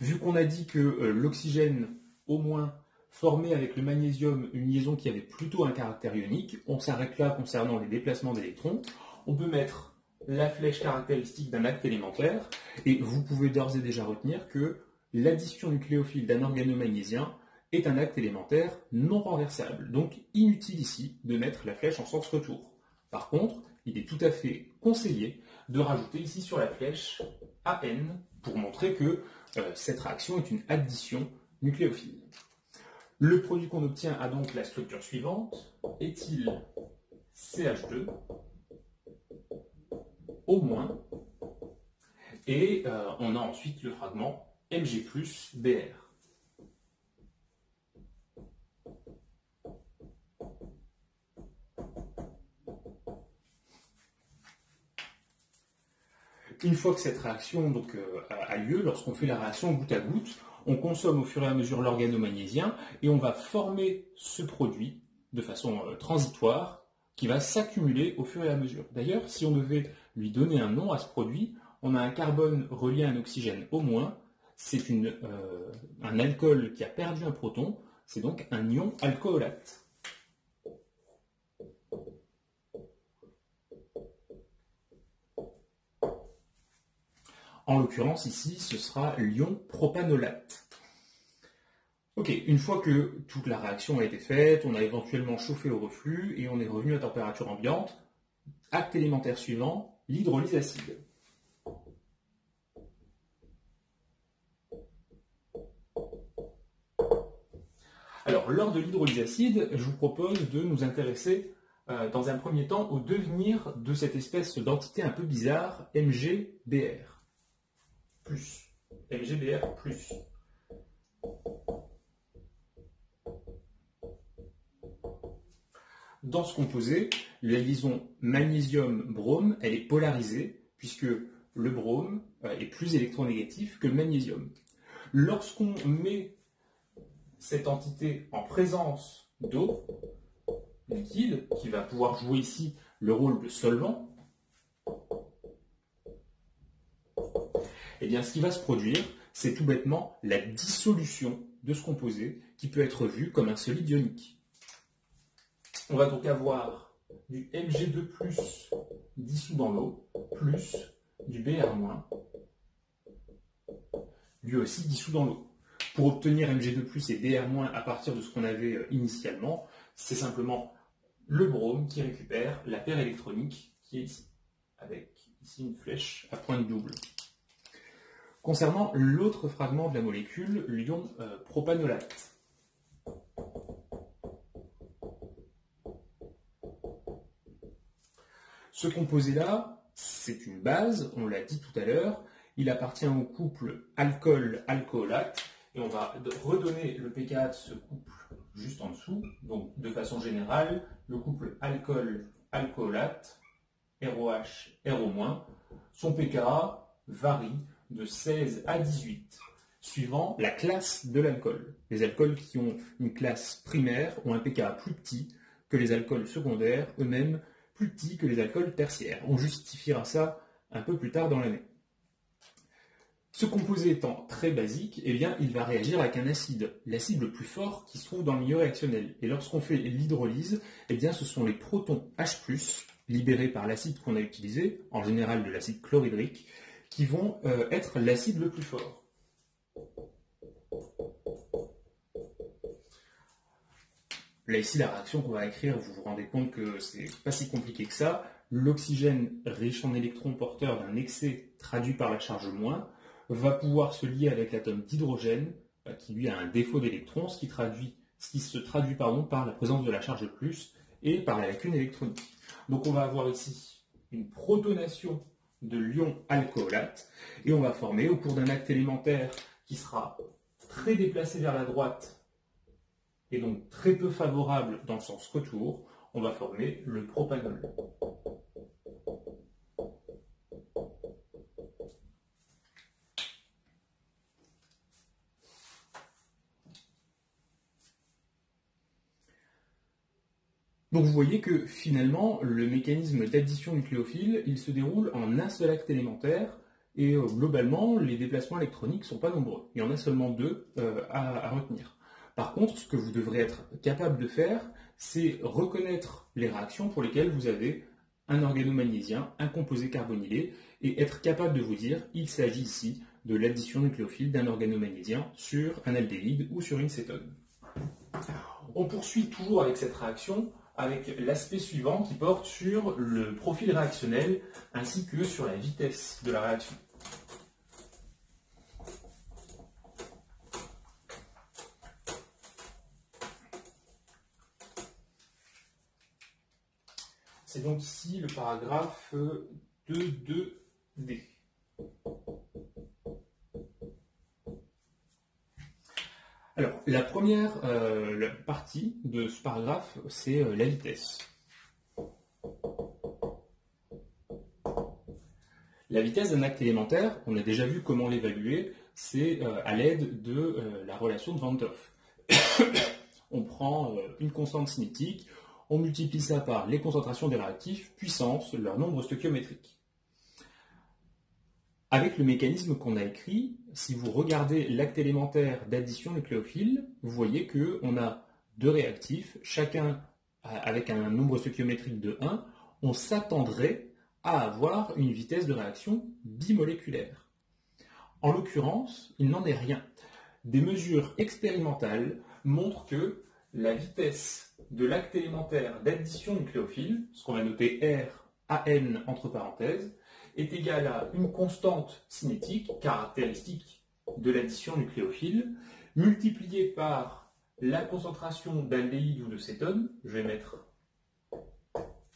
Vu qu'on a dit que l'oxygène, au moins, formait avec le magnésium une liaison qui avait plutôt un caractère ionique, on s'arrête là concernant les déplacements d'électrons. On peut mettre la flèche caractéristique d'un acte élémentaire, et vous pouvez d'ores et déjà retenir que l'addition nucléophile d'un organomagnésiens est un acte élémentaire non renversable. Donc inutile ici de mettre la flèche en sens retour. Par contre, il est tout à fait conseillé de rajouter ici sur la flèche AN pour montrer que cette réaction est une addition nucléophile. Le produit qu'on obtient a donc la structure suivante, éthyle CH2 au moins, et on a ensuite le fragment Mg plus Br. Une fois que cette réaction donc, a lieu, lorsqu'on fait la réaction goutte à goutte, on consomme au fur et à mesure l'organomagnésiens et on va former ce produit de façon transitoire qui va s'accumuler au fur et à mesure. D'ailleurs, si on devait lui donner un nom à ce produit, on a un carbone relié à un oxygène au moins, c'est un alcool qui a perdu un proton, c'est donc un ion alcoolate. En l'occurrence, ici, ce sera l'ion propanolate. Ok, une fois que toute la réaction a été faite, on a éventuellement chauffé au reflux et on est revenu à température ambiante, acte élémentaire suivant, l'hydrolyse acide. Alors, lors de l'hydrolyse acide, je vous propose de nous intéresser dans un premier temps au devenir de cette espèce d'entité un peu bizarre, MgBr+. MgBr+. Dans ce composé, la liaison magnésium-brome, elle est polarisée, puisque le brome est plus électronégatif que le magnésium. Lorsqu'on met cette entité en présence d'eau liquide, qui va pouvoir jouer ici le rôle de solvant, eh bien, ce qui va se produire, c'est tout bêtement la dissolution de ce composé qui peut être vu comme un solide ionique. On va donc avoir du Mg2+, dissous dans l'eau, plus du Br-, lui aussi dissous dans l'eau. Pour obtenir Mg2+, et Br- à partir de ce qu'on avait initialement, c'est simplement le brome qui récupère la paire électronique qui est ici, avec ici une flèche à pointe double. Concernant l'autre fragment de la molécule, l'ion propanolate. Ce composé-là, c'est une base, on l'a dit tout à l'heure, il appartient au couple alcool-alcoolate, et on va redonner le pKa de ce couple juste en dessous. Donc, de façon générale, le couple alcool-alcoolate, ROH, RO-, son pKa varie de 16 à 18, suivant la classe de l'alcool. Les alcools qui ont une classe primaire ont un pKa plus petit que les alcools secondaires, eux-mêmes plus petits que les alcools tertiaires. On justifiera ça un peu plus tard dans l'année. Ce composé étant très basique, eh bien, il va réagir avec un acide, l'acide le plus fort qui se trouve dans le milieu réactionnel. Et lorsqu'on fait l'hydrolyse, eh bien, ce sont les protons H+, libérés par l'acide qu'on a utilisé, en général de l'acide chlorhydrique, qui vont être l'acide le plus fort. Là, ici, la réaction qu'on va écrire, vous vous rendez compte que c'est pas si compliqué que ça. L'oxygène riche en électrons porteurs d'un excès traduit par la charge moins va pouvoir se lier avec l'atome d'hydrogène qui lui a un défaut d'électrons, ce qui se traduit par la présence de la charge plus et par la lacune électronique. Donc on va avoir ici une protonation de l'ion alcoolate et on va former au cours d'un acte élémentaire qui sera très déplacé vers la droite et donc très peu favorable dans le sens retour, on va former le propanol. Donc vous voyez que finalement, le mécanisme d'addition nucléophile, il se déroule en un seul acte élémentaire, Et globalement, les déplacements électroniques ne sont pas nombreux. Il y en a seulement deux à retenir. Par contre, ce que vous devrez être capable de faire, c'est reconnaître les réactions pour lesquelles vous avez un organomagnésiien, un composé carbonylé, et être capable de vous dire il s'agit ici de l'addition nucléophile d'un organomagnésien sur un aldéhyde ou sur une cétone. On poursuit toujours avec cette réaction avec l'aspect suivant qui porte sur le profil réactionnel ainsi que sur la vitesse de la réaction. C'est donc ici le paragraphe 2.2d. Alors, la première partie de ce paragraphe, c'est la vitesse. La vitesse d'un acte élémentaire, on a déjà vu comment l'évaluer, c'est à l'aide de la relation de Van 't Hoff. On prend une constante cinétique, on multiplie ça par les concentrations des réactifs, puissance, leur nombre stoichiométrique. Avec le mécanisme qu'on a écrit, si vous regardez l'acte élémentaire d'addition nucléophile, vous voyez qu'on a deux réactifs, chacun avec un nombre stoichiométrique de 1, on s'attendrait à avoir une vitesse de réaction bimoléculaire. En l'occurrence, il n'en est rien. Des mesures expérimentales montrent que la vitesse de l'acte élémentaire d'addition nucléophile, ce qu'on va noter R, AN entre parenthèses, est égale à une constante cinétique, caractéristique de l'addition nucléophile, multipliée par la concentration d'aldéhyde ou de cétone, je vais mettre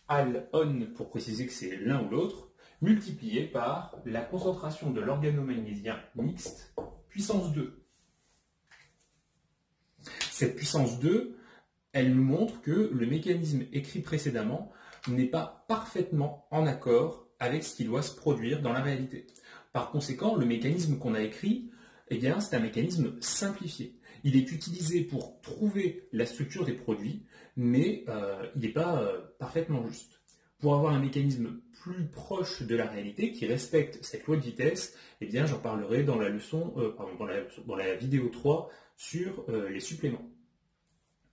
al-on pour préciser que c'est l'un ou l'autre, multipliée par la concentration de l'organomagnésien mixte, puissance 2. Cette puissance 2, elle nous montre que le mécanisme écrit précédemment n'est pas parfaitement en accord avec ce qui doit se produire dans la réalité. Par conséquent, le mécanisme qu'on a écrit, eh bien, c'est un mécanisme simplifié. Il est utilisé pour trouver la structure des produits, mais il n'est pas parfaitement juste. Pour avoir un mécanisme plus proche de la réalité, qui respecte cette loi de vitesse, eh bien, j'en parlerai dans la leçon, dans la vidéo 3 sur les suppléments.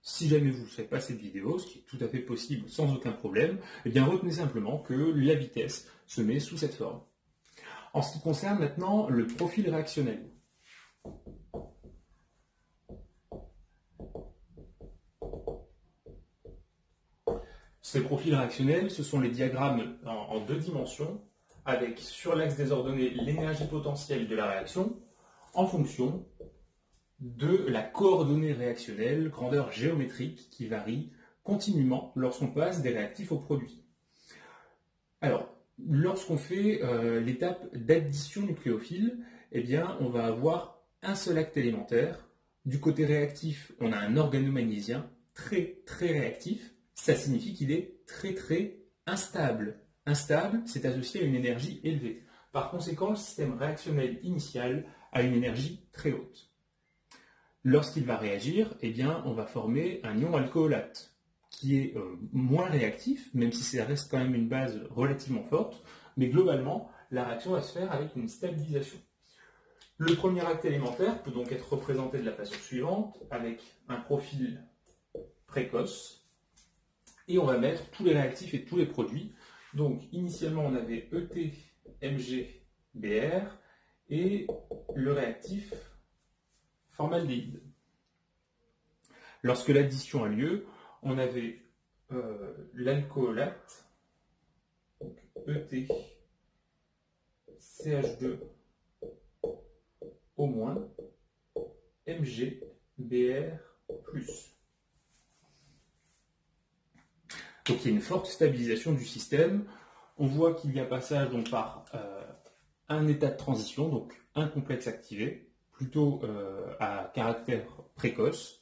Si jamais vous ne faites pas cette vidéo, ce qui est tout à fait possible sans aucun problème, eh bien retenez simplement que la vitesse se met sous cette forme. En ce qui concerne maintenant le profil réactionnel. Ces profils réactionnels, ce sont les diagrammes en deux dimensions, avec sur l'axe des ordonnées l'énergie potentielle de la réaction, en fonction de la coordonnée réactionnelle, grandeur géométrique, qui varie continuellement lorsqu'on passe des réactifs aux produits. Alors, lorsqu'on fait l'étape d'addition nucléophile, eh bien, on va avoir un seul acte élémentaire. Du côté réactif, on a un organomagnésien très très réactif. Ça signifie qu'il est très très instable. Instable, c'est associé à une énergie élevée. Par conséquent, le système réactionnel initial a une énergie très haute. Lorsqu'il va réagir, eh bien, on va former un ion alcoolate qui est moins réactif, même si ça reste quand même une base relativement forte, mais globalement, la réaction va se faire avec une stabilisation. Le premier acte élémentaire peut donc être représenté de la façon suivante, avec un profil précoce, et on va mettre tous les réactifs et tous les produits. Donc, initialement, on avait ET, Mg, Br, et le réactif formaldéhyde. Lorsque l'addition a lieu, on avait l'alcoolate, ET, CH2 au moins, Mg, Br plus. Donc il y a une forte stabilisation du système. On voit qu'il y a passage donc, par un état de transition, donc un complexe activé, plutôt à caractère précoce.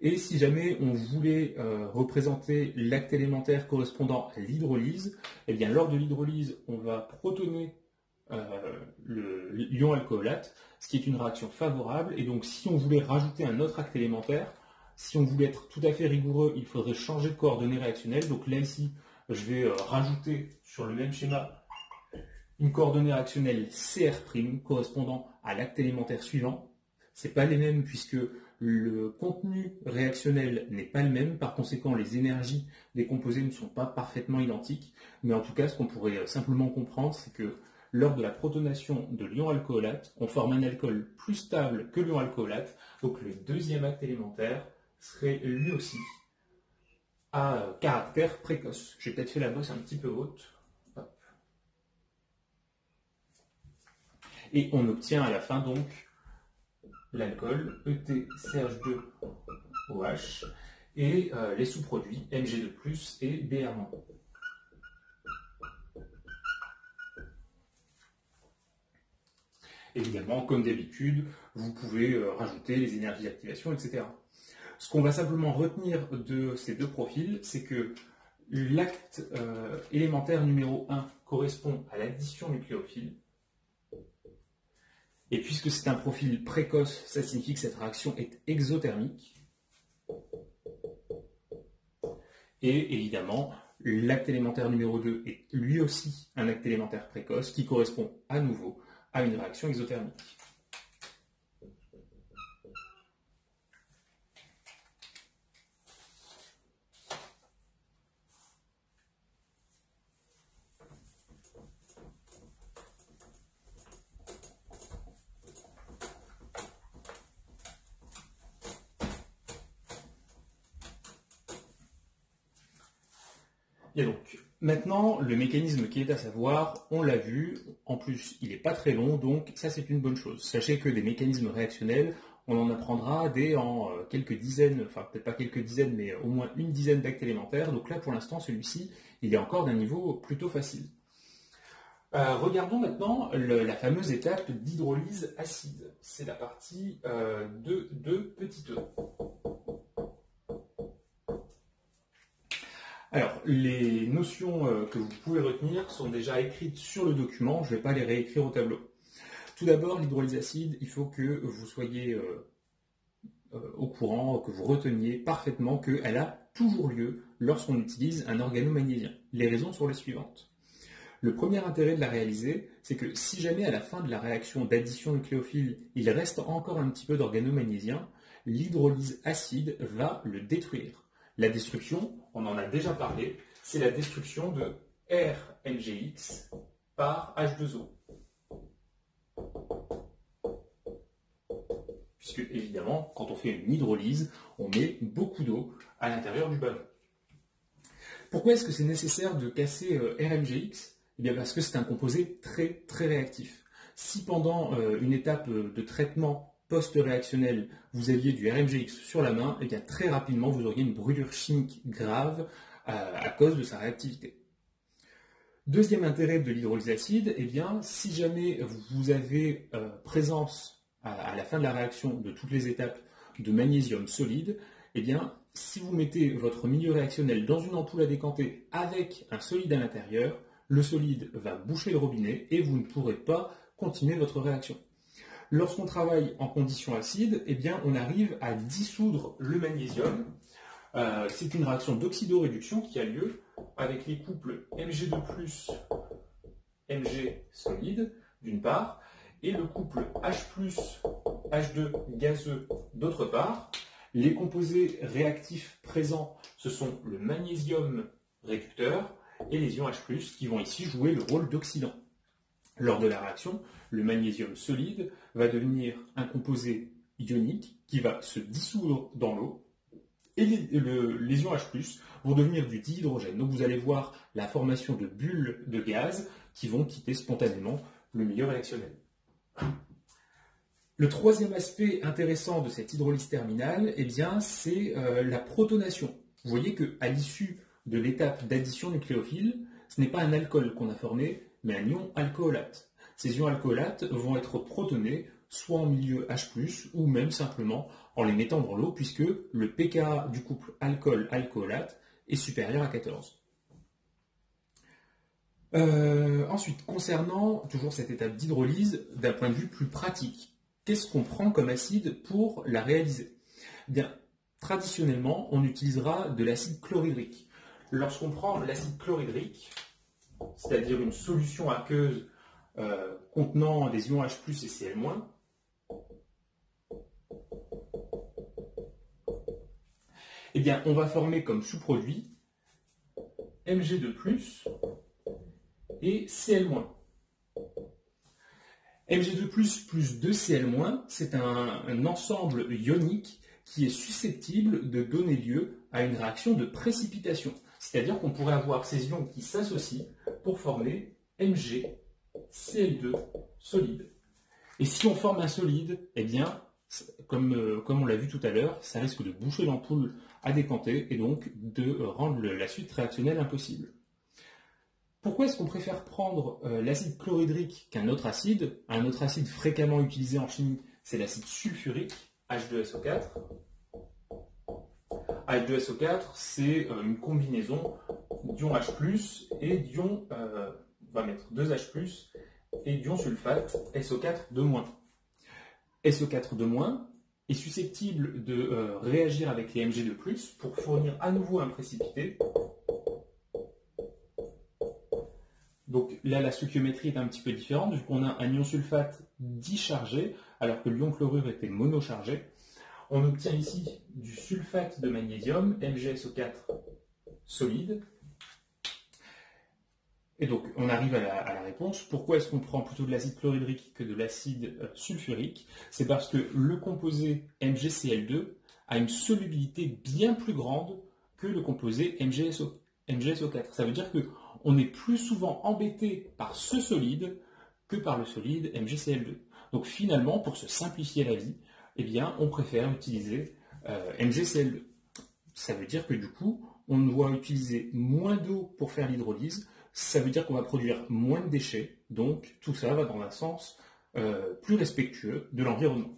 Et si jamais on voulait représenter l'acte élémentaire correspondant à l'hydrolyse, eh bien lors de l'hydrolyse, on va protoner l'ion alcoolate, ce qui est une réaction favorable. Et donc si on voulait rajouter un autre acte élémentaire, si on voulait être tout à fait rigoureux, il faudrait changer de coordonnées réactionnelles. Donc là ici, je vais rajouter sur le même schéma une coordonnée réactionnelle Cr' correspondant à l'acte élémentaire suivant. Ce n'est pas les mêmes puisque le contenu réactionnel n'est pas le même, par conséquent les énergies des composés ne sont pas parfaitement identiques, mais en tout cas ce qu'on pourrait simplement comprendre c'est que lors de la protonation de l'ion alcoolate, on forme un alcool plus stable que l'ion alcoolate, donc le deuxième acte élémentaire serait lui aussi à caractère précoce. J'ai peut-être fait la bosse un petit peu haute. Hop. Et on obtient à la fin donc l'alcool EtCH2OH et les sous-produits Mg2+, et Br-. Évidemment, comme d'habitude, vous pouvez rajouter les énergies d'activation, etc. Ce qu'on va simplement retenir de ces deux profils, c'est que l'acte élémentaire numéro 1 correspond à l'addition nucléophile. Et puisque c'est un profil précoce, ça signifie que cette réaction est exothermique. Et évidemment, l'acte élémentaire numéro 2 est lui aussi un acte élémentaire précoce qui correspond à nouveau à une réaction exothermique. Et donc, maintenant, le mécanisme qui est à savoir, on l'a vu, en plus, il n'est pas très long, donc ça c'est une bonne chose. Sachez que des mécanismes réactionnels, on en apprendra dès en quelques dizaines, enfin peut-être pas quelques dizaines, mais au moins une dizaine d'actes élémentaires. Donc là, pour l'instant, celui-ci, il est encore d'un niveau plutôt facile. Regardons maintenant la fameuse étape d'hydrolyse acide. C'est la partie de petit e. Alors, les notions que vous pouvez retenir sont déjà écrites sur le document, je ne vais pas les réécrire au tableau. Tout d'abord, l'hydrolyse acide, il faut que vous soyez au courant, que vous reteniez parfaitement qu'elle a toujours lieu lorsqu'on utilise un organomagnésiien. Les raisons sont les suivantes. Le premier intérêt de la réaliser, c'est que si jamais à la fin de la réaction d'addition nucléophile, il reste encore un petit peu d'organomagnésiien, l'hydrolyse acide va le détruire. La destruction, on en a déjà parlé, c'est la destruction de RNGX par H2O. Puisque, évidemment, quand on fait une hydrolyse, on met beaucoup d'eau à l'intérieur du ballon. Pourquoi est-ce que c'est nécessaire de casser RNGX ? Eh bien parce que c'est un composé très, très réactif. Si pendant une étape de traitement post-réactionnel, vous aviez du RMGX sur la main, et bien très rapidement, vous auriez une brûlure chimique grave à cause de sa réactivité. Deuxième intérêt de l'hydrolyse acide, eh bien, si jamais vous avez présence à la fin de la réaction de toutes les étapes de magnésium solide, eh bien, si vous mettez votre milieu réactionnel dans une ampoule à décanter avec un solide à l'intérieur, le solide va boucher le robinet et vous ne pourrez pas continuer votre réaction. Lorsqu'on travaille en conditions acides, eh bien, on arrive à dissoudre le magnésium. C'est une réaction d'oxydoréduction qui a lieu avec les couples Mg2+, Mg solide, d'une part, et le couple H+, H2 gazeux, d'autre part. Les composés réactifs présents, ce sont le magnésium réducteur et les ions H+, qui vont ici jouer le rôle d'oxydant. Lors de la réaction, le magnésium solide va devenir un composé ionique qui va se dissoudre dans l'eau et les ions H+, vont devenir du dihydrogène. Donc vous allez voir la formation de bulles de gaz qui vont quitter spontanément le milieu réactionnel. Le troisième aspect intéressant de cette hydrolyse terminale, eh bien, c'est la protonation. Vous voyez qu'à l'issue de l'étape d'addition nucléophile, ce n'est pas un alcool qu'on a formé, mais un ion alcoolate. Ces ions alcoolates vont être protonés soit en milieu H+, ou même simplement en les mettant dans l'eau, puisque le pKa du couple alcool-alcoolate est supérieur à 14. Ensuite, concernant toujours cette étape d'hydrolyse, d'un point de vue plus pratique, qu'est-ce qu'on prend comme acide pour la réaliser ? Eh bien, traditionnellement, on utilisera de l'acide chlorhydrique. Lorsqu'on prend l'acide chlorhydrique, c'est-à-dire une solution aqueuse contenant des ions H+, et Cl-, eh bien, on va former comme sous-produit Mg2+, et Cl-. Mg2+, plus 2Cl-, c'est un ensemble ionique qui est susceptible de donner lieu à une réaction de précipitation. C'est-à-dire qu'on pourrait avoir ces ions qui s'associent pour former MgCl2 solide. Et si on forme un solide, eh bien, comme on l'a vu tout à l'heure, ça risque de boucher l'ampoule à décanter et donc de rendre la suite réactionnelle impossible. Pourquoi est-ce qu'on préfère prendre l'acide chlorhydrique qu'un autre acide? Un autre acide fréquemment utilisé en chimie, c'est l'acide sulfurique, H2SO4. H2SO4, c'est une combinaison d'ions H+, et d'ions, on va mettre 2H+, et d'ions sulfate, SO4-. SO4- est susceptible de réagir avec les Mg2+, pour fournir à nouveau un précipité. Donc là, la stoichiométrie est un petit peu différente, vu qu'on a un ion sulfate dichargé, alors que l'ion chlorure était monochargé. On obtient ici du sulfate de magnésium, MgSO4 solide. Et donc, on arrive à la réponse. Pourquoi est-ce qu'on prend plutôt de l'acide chlorhydrique que de l'acide sulfurique? C'est parce que le composé MgCl2 a une solubilité bien plus grande que le composé MgSO4. Ça veut dire qu'on est plus souvent embêté par ce solide que par le solide MgCl2. Donc finalement, pour se simplifier la vie, eh bien, on préfère utiliser MgCl2. Ça veut dire que du coup, on doit utiliser moins d'eau pour faire l'hydrolyse. Ça veut dire qu'on va produire moins de déchets. Donc tout ça va dans un sens plus respectueux de l'environnement.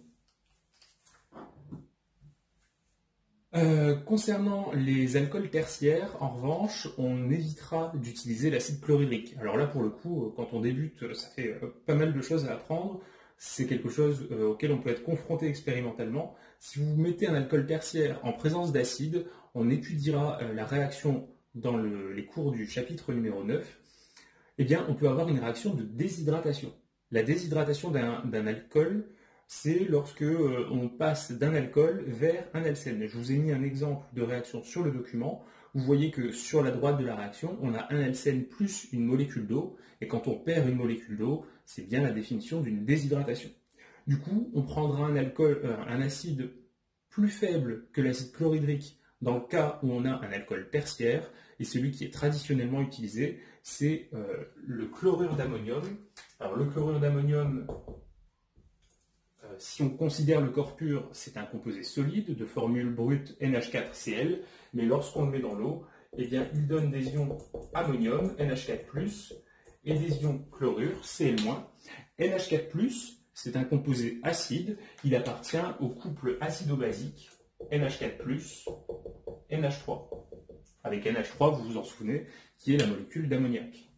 Concernant les alcools tertiaires, en revanche, on évitera d'utiliser l'acide chlorhydrique. Alors là, pour le coup, quand on débute, ça fait pas mal de choses à apprendre. C'est quelque chose auquel on peut être confronté expérimentalement. Si vous mettez un alcool tertiaire en présence d'acide, on étudiera la réaction dans les cours du chapitre numéro 9. Eh bien, on peut avoir une réaction de déshydratation. La déshydratation d'un alcool, c'est lorsque on passe d'un alcool vers un alcène. Je vous ai mis un exemple de réaction sur le document. Vous voyez que sur la droite de la réaction, on a un alcène plus une molécule d'eau. Et quand on perd une molécule d'eau, c'est bien la définition d'une déshydratation. Du coup, on prendra un acide plus faible que l'acide chlorhydrique dans le cas où on a un alcool tertiaire. Et celui qui est traditionnellement utilisé, c'est le chlorure d'ammonium. Alors le chlorure d'ammonium, si on considère le corps pur, c'est un composé solide de formule brute NH4Cl, mais lorsqu'on le met dans l'eau, eh bien, il donne des ions ammonium, NH4+, et des ions chlorure, Cl-. NH4+, c'est un composé acide, il appartient au couple acido-basique NH4+, NH3. Avec NH3, vous vous en souvenez, qui est la molécule d'ammoniac.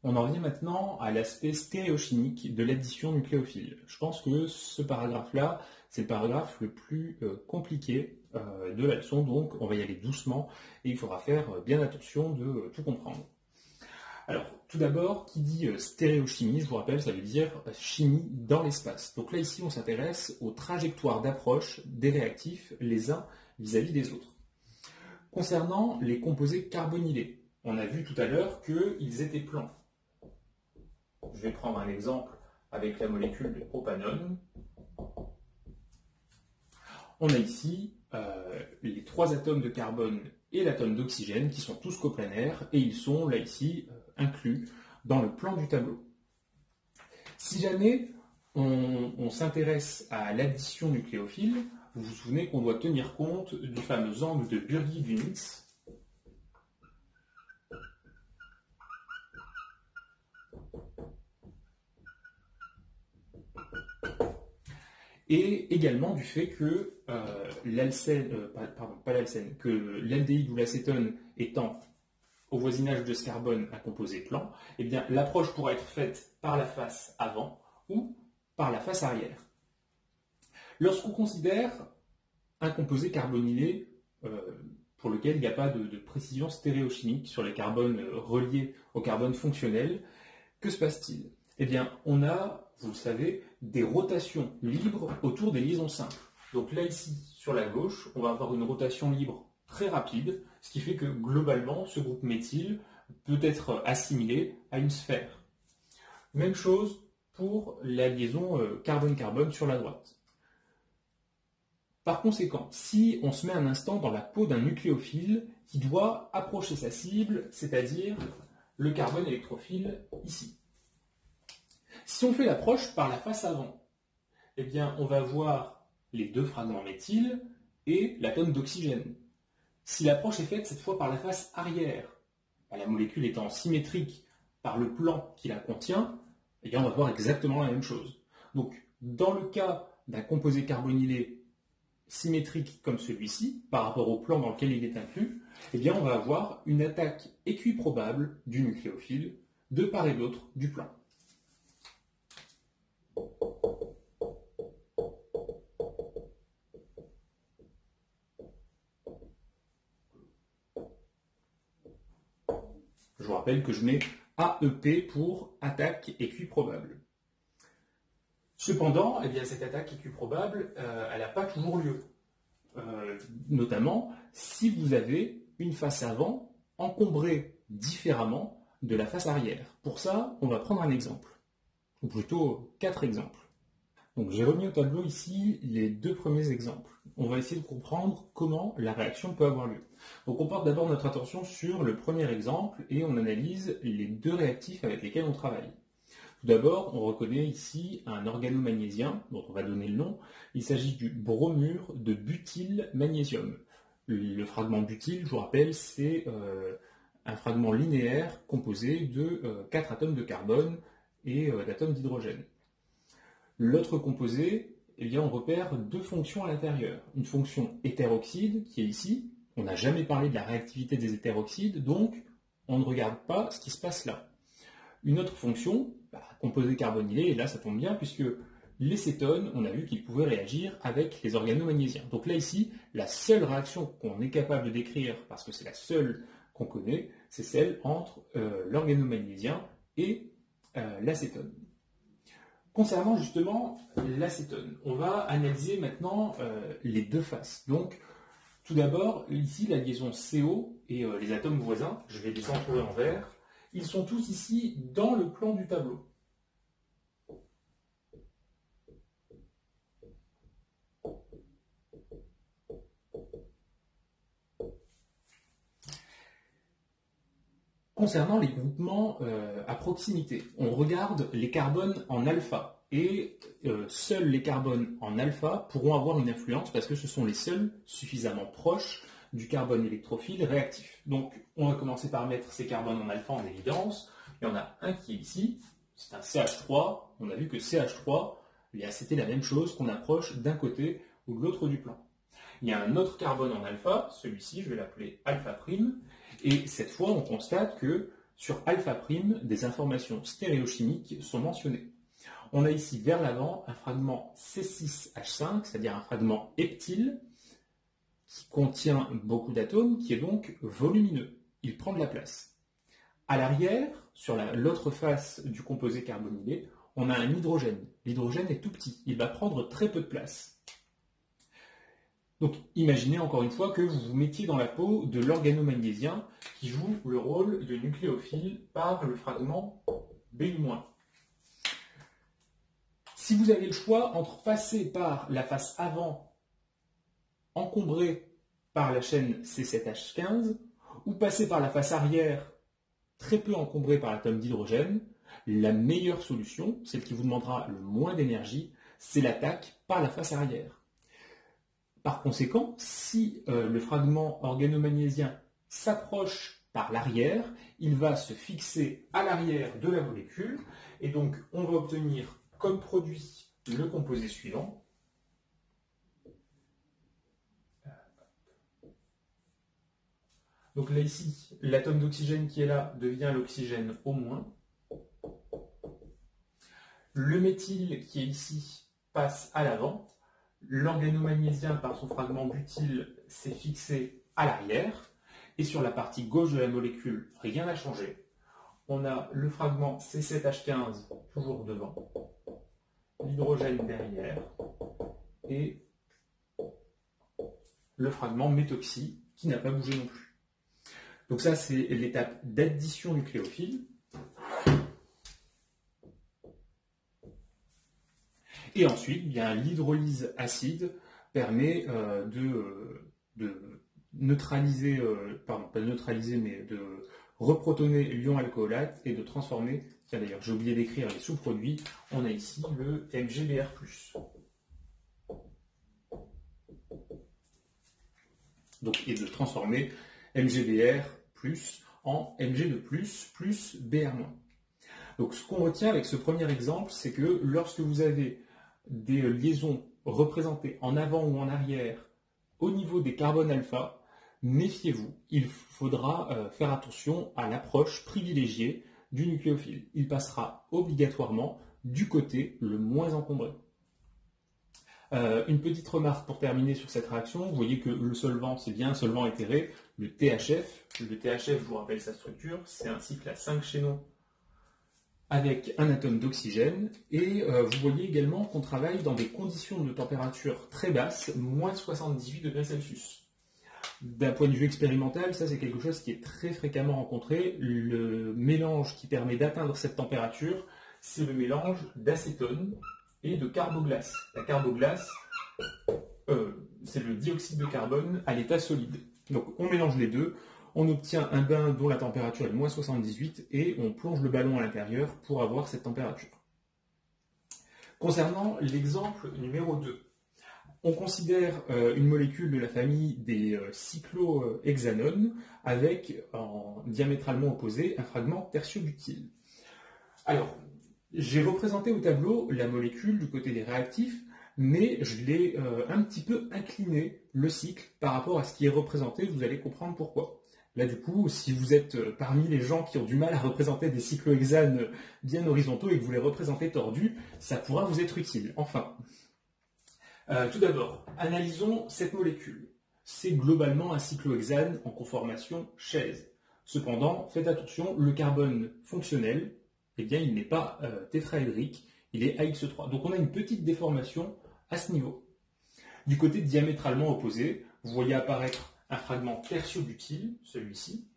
On en vient maintenant à l'aspect stéréochimique de l'addition nucléophile. Je pense que ce paragraphe-là, c'est le paragraphe le plus compliqué de la leçon, donc on va y aller doucement et il faudra faire bien attention de tout comprendre. Alors, tout d'abord, qui dit stéréochimie, je vous rappelle, ça veut dire chimie dans l'espace. Donc là, ici, on s'intéresse aux trajectoires d'approche des réactifs les uns vis-à-vis des autres. Concernant les composés carbonylés, on a vu tout à l'heure qu'ils étaient plans. Je vais prendre un exemple avec la molécule de propanone. On a ici les 3 atomes de carbone et l'atome d'oxygène qui sont tous coplanaires et ils sont là ici inclus dans le plan du tableau. Si jamais on s'intéresse à l'addition nucléophile, vous vous souvenez qu'on doit tenir compte du fameux angle de Bürgi-Dunitz. Et également du fait que l'aldéhyde ou l'acétone étant au voisinage de ce carbone un composé plan, eh bien l'approche pourra être faite par la face avant ou par la face arrière. Lorsqu'on considère un composé carbonylé pour lequel il n'y a pas de précision stéréochimique sur les carbones reliés au carbone fonctionnel. Que se passe-t-il? Eh bien, on a, vous le savez, des rotations libres autour des liaisons simples. Donc là, ici, sur la gauche, on va avoir une rotation libre très rapide, ce qui fait que globalement, ce groupe méthyle peut être assimilé à une sphère. Même chose pour la liaison carbone-carbone sur la droite. Par conséquent, si on se met un instant dans la peau d'un nucléophile qui doit approcher sa cible, c'est-à-dire le carbone électrophile ici. Si on fait l'approche par la face avant, eh bien, on va voir les deux fragments méthyle et l'atome d'oxygène. Si l'approche est faite cette fois par la face arrière, la molécule étant symétrique par le plan qui la contient, eh bien, on va voir exactement la même chose. Donc, dans le cas d'un composé carbonylé symétrique comme celui-ci, par rapport au plan dans lequel il est inclus, eh bien, on va avoir une attaque équiprobable du nucléophile de part et d'autre du plan. Je vous rappelle que je mets AEP pour attaque équiprobable. Cependant, eh bien, cette attaque équiprobable, elle n'a pas toujours lieu. Notamment si vous avez une face avant encombrée différemment de la face arrière. Pour ça, on va prendre un exemple, ou plutôt 4 exemples. Donc j'ai remis au tableau ici les 2 premiers exemples. On va essayer de comprendre comment la réaction peut avoir lieu. Donc on porte d'abord notre attention sur le premier exemple et on analyse les 2 réactifs avec lesquels on travaille. Tout d'abord, on reconnaît ici un organomagnésium dont on va donner le nom. Il s'agit du bromure de butyle-magnésium. Le fragment butyle, je vous rappelle, c'est un fragment linéaire composé de 4 atomes de carbone et d'atomes d'hydrogène. L'autre composé, eh bien, on repère 2 fonctions à l'intérieur. Une fonction hétéroxyde, qui est ici. On n'a jamais parlé de la réactivité des hétéroxydes, donc on ne regarde pas ce qui se passe là. Une autre fonction, composé carbonylé, et là ça tombe bien, puisque les cétones, on a vu qu'ils pouvaient réagir avec les organomagnésiens. Donc là, ici, la seule réaction qu'on est capable de décrire, parce que c'est la seule qu'on connaît, c'est celle entre l'organomagnésien et l'acétone. Concernant justement l'acétone, on va analyser maintenant les 2 faces. Donc, tout d'abord, ici, la liaison CO et les atomes voisins, je vais les entourer en vert, ils sont tous ici dans le plan du tableau. Concernant les groupements à proximité, on regarde les carbones en alpha et seuls les carbones en alpha pourront avoir une influence parce que ce sont les seuls suffisamment proches du carbone électrophile réactif. Donc on va commencer par mettre ces carbones en alpha en évidence. Il y en a un qui est ici, c'est un CH3. On a vu que CH3, c'était la même chose qu'on approche d'un côté ou de l'autre du plan. Il y a un autre carbone en alpha, celui-ci, je vais l'appeler alpha prime. Et cette fois, on constate que sur alpha prime, des informations stéréochimiques sont mentionnées. On a ici vers l'avant un fragment C6H5, c'est-à-dire un fragment heptyle, qui contient beaucoup d'atomes, qui est donc volumineux. Il prend de la place. À l'arrière, sur l'autre face du composé carbonylé, on a un hydrogène. L'hydrogène est tout petit, il va prendre très peu de place. Donc imaginez encore une fois que vous vous mettiez dans la peau de l'organomagnésiien qui joue le rôle de nucléophile par le fragment B-. Si vous avez le choix entre passer par la face avant encombrée par la chaîne C7H15 ou passer par la face arrière très peu encombrée par l'atome d'hydrogène, la meilleure solution, celle qui vous demandera le moins d'énergie, c'est l'attaque par la face arrière. Par conséquent, si le fragment organomagnésien s'approche par l'arrière, il va se fixer à l'arrière de la molécule et donc on va obtenir comme produit le composé suivant. Donc là ici, l'atome d'oxygène qui est là devient l'oxygène O-. Le méthyle qui est ici passe à l'avant. L'organomagnésium, par son fragment butyle, s'est fixé à l'arrière. Et sur la partie gauche de la molécule, rien n'a changé. On a le fragment C7H15 toujours devant, l'hydrogène derrière, et le fragment méthoxy qui n'a pas bougé non plus. Donc ça, c'est l'étape d'addition nucléophile. Et ensuite, bien, l'hydrolyse acide permet de neutraliser, pardon, pas de neutraliser, mais de reprotoner l'ion alcoolate et de transformer, tiens d'ailleurs, j'ai oublié d'écrire les sous-produits, on a ici le MgBr+. Donc, et de transformer MgBr+ en Mg2+, plus Br-. Donc, ce qu'on retient avec ce premier exemple, c'est que lorsque vous avez des liaisons représentées en avant ou en arrière au niveau des carbones alpha, méfiez-vous, il faudra faire attention à l'approche privilégiée du nucléophile. Il passera obligatoirement du côté le moins encombré. Une petite remarque pour terminer sur cette réaction, vous voyez que le solvant, c'est bien un solvant éthéré, le THF. Le THF, je vous rappelle sa structure, c'est un cycle à 5 chaînons avec un atome d'oxygène, et vous voyez également qu'on travaille dans des conditions de température très basses, moins 78 degrés Celsius. D'un point de vue expérimental, ça c'est quelque chose qui est très fréquemment rencontré. Le mélange qui permet d'atteindre cette température, c'est le mélange d'acétone et de carboglace. La carboglace, c'est le dioxyde de carbone à l'état solide. Donc on mélange les deux, on obtient un bain dont la température est de moins 78 et on plonge le ballon à l'intérieur pour avoir cette température. Concernant l'exemple numéro 2, on considère une molécule de la famille des cyclohexanones avec, en diamétralement opposé, un fragment tertiobutyle. Alors, j'ai représenté au tableau la molécule du côté des réactifs, mais je l'ai un petit peu incliné le cycle par rapport à ce qui est représenté, vous allez comprendre pourquoi. Là, du coup, si vous êtes parmi les gens qui ont du mal à représenter des cyclohexanes bien horizontaux et que vous les représentez tordus, ça pourra vous être utile. Enfin, tout d'abord, analysons cette molécule. C'est globalement un cyclohexane en conformation chaise. Cependant, faites attention, le carbone fonctionnel, eh bien, il n'est pas tétraédrique, il est AX3. Donc on a une petite déformation à ce niveau. Du côté diamétralement opposé, vous voyez apparaître un fragment tertiobutyle, celui-ci.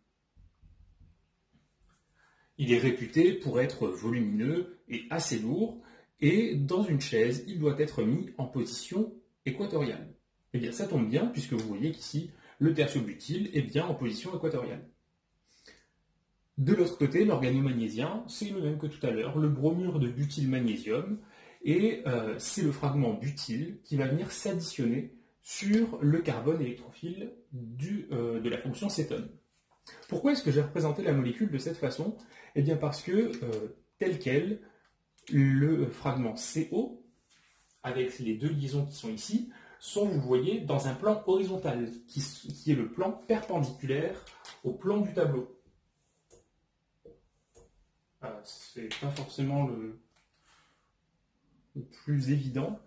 Il est réputé pour être volumineux et assez lourd, et dans une chaise, il doit être mis en position équatoriale. Eh bien, ça tombe bien, puisque vous voyez qu'ici, le tertiobutyle est bien en position équatoriale. De l'autre côté, l'organomagnésiens, c'est le même que tout à l'heure, le bromure de butylmagnésium, et c'est le fragment butyle qui va venir s'additionner sur le carbone électrophile de la fonction cétone. Pourquoi est-ce que j'ai représenté la molécule de cette façon? Eh bien parce que, tel quel, le fragment CO, avec les deux liaisons qui sont ici, sont, vous voyez, dans un plan horizontal, qui est le plan perpendiculaire au plan du tableau. C'est pas forcément le plus évident.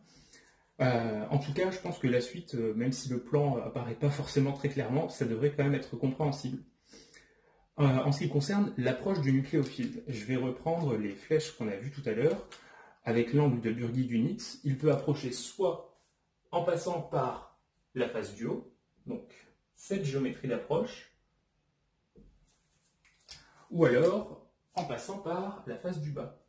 En tout cas, je pense que la suite, même si le plan apparaît pas forcément très clairement, ça devrait quand même être compréhensible. En ce qui concerne l'approche du nucléophile, je vais reprendre les flèches qu'on a vues tout à l'heure. Avec l'angle de Bürgi-Dunitz, il peut approcher soit en passant par la face du haut, donc cette géométrie d'approche, ou alors en passant par la face du bas.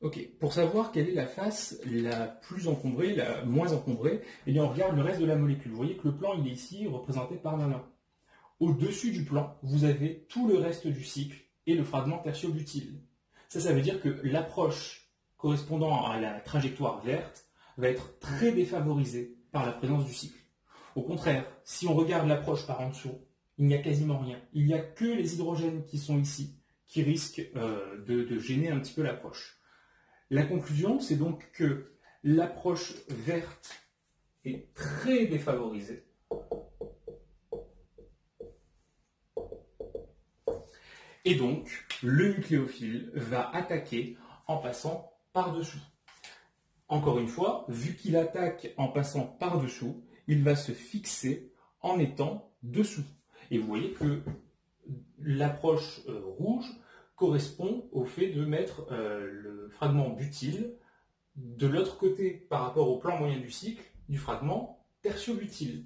Ok, pour savoir quelle est la face la plus encombrée, la moins encombrée, eh bien on regarde le reste de la molécule. Vous voyez que le plan il est ici représenté par la main. Au-dessus du plan, vous avez tout le reste du cycle et le fragment tertiobutyle. Ça veut dire que l'approche correspondant à la trajectoire verte va être très défavorisée par la présence du cycle. Au contraire, si on regarde l'approche par en dessous, il n'y a quasiment rien. Il n'y a que les hydrogènes qui sont ici, qui risquent de gêner un petit peu l'approche. La conclusion, c'est donc que l'approche verte est très défavorisée. Et donc, le nucléophile va attaquer en passant par-dessous. Encore une fois, vu qu'il attaque en passant par-dessous, il va se fixer en étant dessous. Et vous voyez que l'approche rouge correspond au fait de mettre le fragment butyl de l'autre côté par rapport au plan moyen du cycle du fragment tertio-butyl.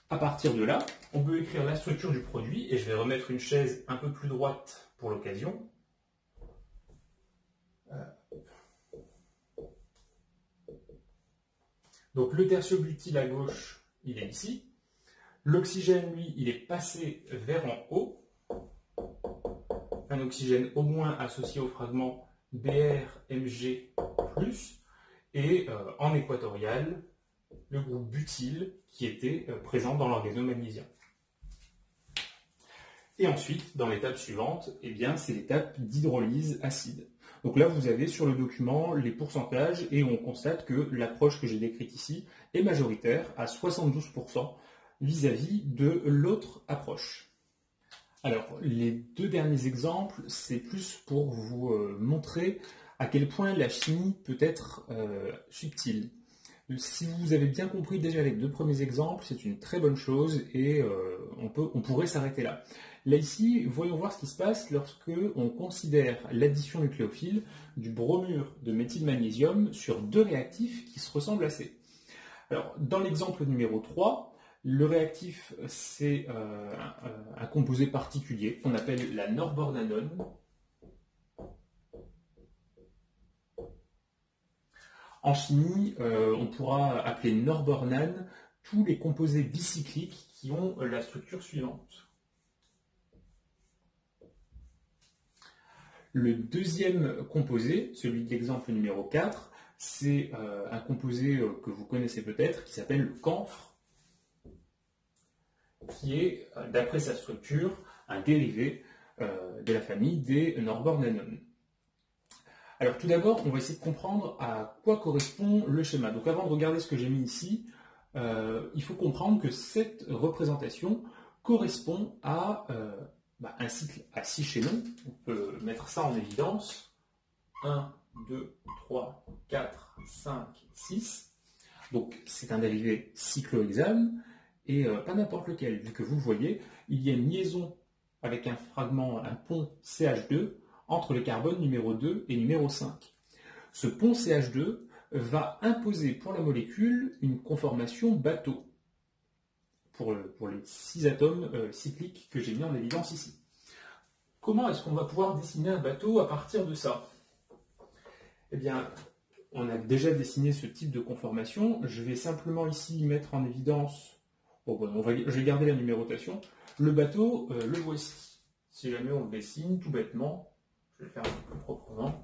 À partir de là, on peut écrire la structure du produit, et je vais remettre une chaise un peu plus droite pour l'occasion. Donc le tertio-butyl à gauche, il est ici. L'oxygène, lui, il est passé vers en haut. Un oxygène au moins associé au fragment BrMg+, et en équatorial, le groupe butyl qui était présent dans l'organomagnésium. Et ensuite, dans l'étape suivante, eh bien, c'est l'étape d'hydrolyse acide. Donc là, vous avez sur le document les pourcentages et on constate que l'approche que j'ai décrite ici est majoritaire à 72% vis-à-vis de l'autre approche. Alors, les deux derniers exemples, c'est plus pour vous montrer à quel point la chimie peut être subtile. Si vous avez bien compris déjà les deux premiers exemples, c'est une très bonne chose et on pourrait s'arrêter là. Là ici, voyons voir ce qui se passe lorsque on considère l'addition nucléophile du bromure de méthylmagnésium sur deux réactifs qui se ressemblent assez. Alors, dans l'exemple numéro 3, le réactif, c'est un composé particulier qu'on appelle la norbornanone. En chimie, on pourra appeler norbornane tous les composés bicycliques qui ont la structure suivante. Le deuxième composé, celui de l'exemple numéro 4, c'est un composé que vous connaissez peut-être qui s'appelle le camphre, qui est, d'après sa structure, un dérivé de la famille des norbornanones. Alors tout d'abord, on va essayer de comprendre à quoi correspond le schéma. Donc avant de regarder ce que j'ai mis ici, il faut comprendre que cette représentation correspond à un cycle à 6 chaînons. On peut mettre ça en évidence. 1, 2, 3, 4, 5, 6. Donc c'est un dérivé cyclohexane, et pas n'importe lequel, vu que vous le voyez, il y a une liaison avec un fragment, un pont CH2, entre le carbone numéro 2 et numéro 5. Ce pont CH2 va imposer pour la molécule une conformation bateau, pour les 6 atomes cycliques que j'ai mis en évidence ici. Comment est-ce qu'on va pouvoir dessiner un bateau à partir de ça? Eh bien, on a déjà dessiné ce type de conformation. Je vais simplement ici mettre en évidence, je vais garder la numérotation. Le bateau, le voici. Si jamais on le dessine tout bêtement, je vais le faire un peu plus proprement.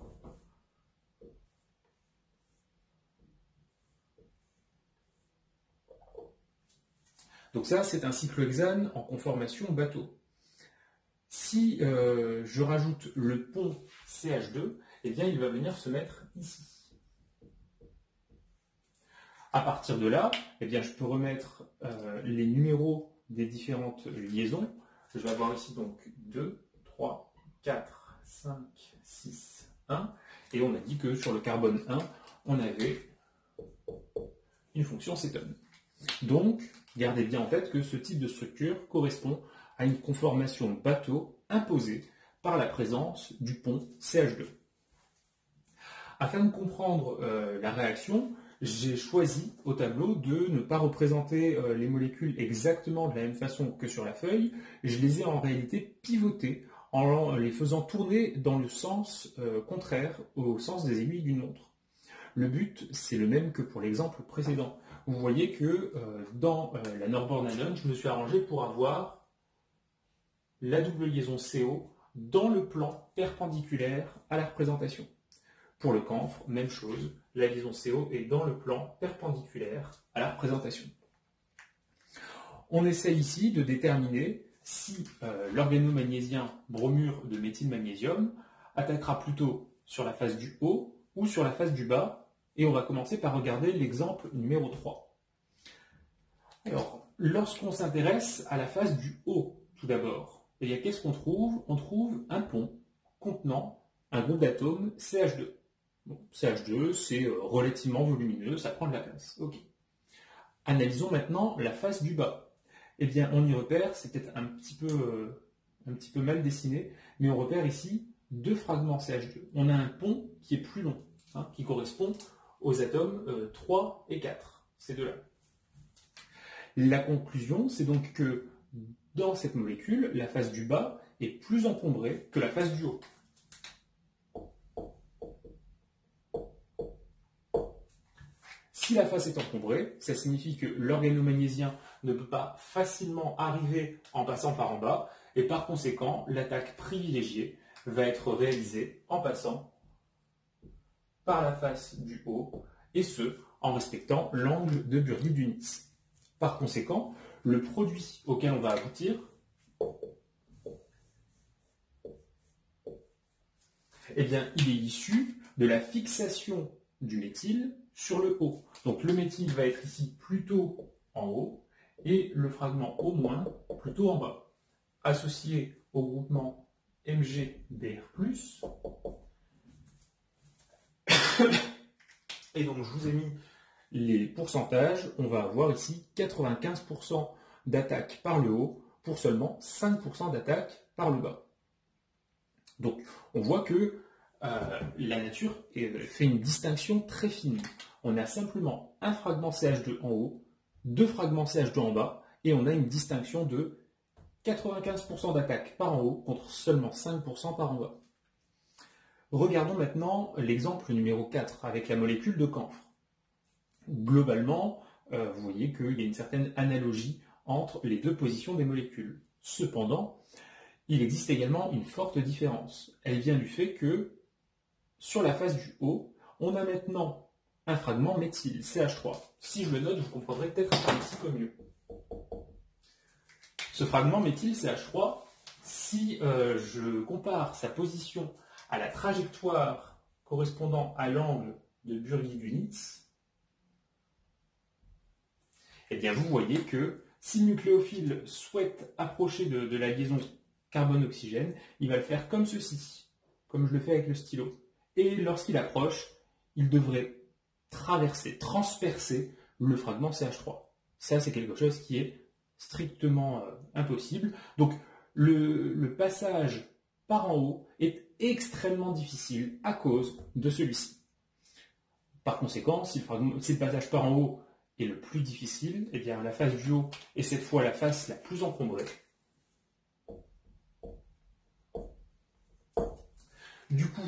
Donc ça, c'est un cyclohexane en conformation bateau. Si je rajoute le pont CH2, eh bien, il va venir se mettre ici. À partir de là, eh bien, je peux remettre les numéros des différentes liaisons. Je vais avoir ici donc 2, 3, 4, 5, 6, 1. Et on a dit que sur le carbone 1, on avait une fonction cétone. Donc, gardez bien en tête que ce type de structure correspond à une conformation bateau imposée par la présence du pont CH2. Afin de comprendre la réaction, j'ai choisi au tableau de ne pas représenter les molécules exactement de la même façon que sur la feuille. Je les ai en réalité pivotées en les faisant tourner dans le sens contraire au sens des aiguilles d'une montre. Le but, c'est le même que pour l'exemple précédent. Vous voyez que dans la norbornanone, je me suis arrangé pour avoir la double liaison CO dans le plan perpendiculaire à la représentation. Pour le camphre, même chose, la liaison CO est dans le plan perpendiculaire à la représentation. On essaie ici de déterminer si l'organomagnésien bromure de méthylmagnésium attaquera plutôt sur la face du haut ou sur la face du bas, et on va commencer par regarder l'exemple numéro 3. Alors, lorsqu'on s'intéresse à la face du haut, tout d'abord, qu'est-ce qu'on trouve? On trouve un pont contenant un groupe d'atomes CH2. Bon, CH2, c'est relativement volumineux, ça prend de la place. Ok. Analysons maintenant la face du bas. Eh bien, on y repère, c'est peut-être un petit peu mal dessiné, mais on repère ici deux fragments CH2. On a un pont qui est plus long, hein, qui correspond aux atomes 3 et 4, ces deux-là. La conclusion, c'est donc que dans cette molécule, la face du bas est plus encombrée que la face du haut. Si la face est encombrée, ça signifie que l'organomagnésiien ne peut pas facilement arriver en passant par en bas, et par conséquent, l'attaque privilégiée va être réalisée en passant par la face du haut, et ce, en respectant l'angle de Burdi-Dunitz. Par conséquent, le produit auquel on va aboutir, eh bien, il est issu de la fixation du méthyle sur le haut. Donc le méthyle va être ici plutôt en haut et le fragment O- plutôt en bas. Associé au groupement MgBr+. Et donc je vous ai mis les pourcentages. On va avoir ici 95% d'attaque par le haut pour seulement 5% d'attaque par le bas. Donc on voit que la nature fait une distinction très fine. On a simplement un fragment CH2 en haut, deux fragments CH2 en bas, et on a une distinction de 95% d'attaque par en haut contre seulement 5% par en bas. Regardons maintenant l'exemple numéro 4 avec la molécule de camphre. Globalement, vous voyez qu'il y a une certaine analogie entre les deux positions des molécules. Cependant, il existe également une forte différence. Elle vient du fait que sur la face du haut, on a maintenant un fragment méthyle, CH3. Si je le note, vous comprendrez peut-être un petit peu mieux. Ce fragment méthyle CH3, si je compare sa position à la trajectoire correspondant à l'angle de Burdi-Dunitz, eh bien vous voyez que si le nucléophile souhaite approcher de la liaison carbone-oxygène, il va le faire comme ceci, comme je le fais avec le stylo. Et lorsqu'il approche, il devrait transpercer le fragment CH3. Ça, c'est quelque chose qui est strictement impossible. Donc, le passage par en haut est extrêmement difficile à cause de celui-ci. Par conséquent, si le passage par en haut est le plus difficile, eh bien la face du haut est cette fois la face la plus encombrée. Du coup,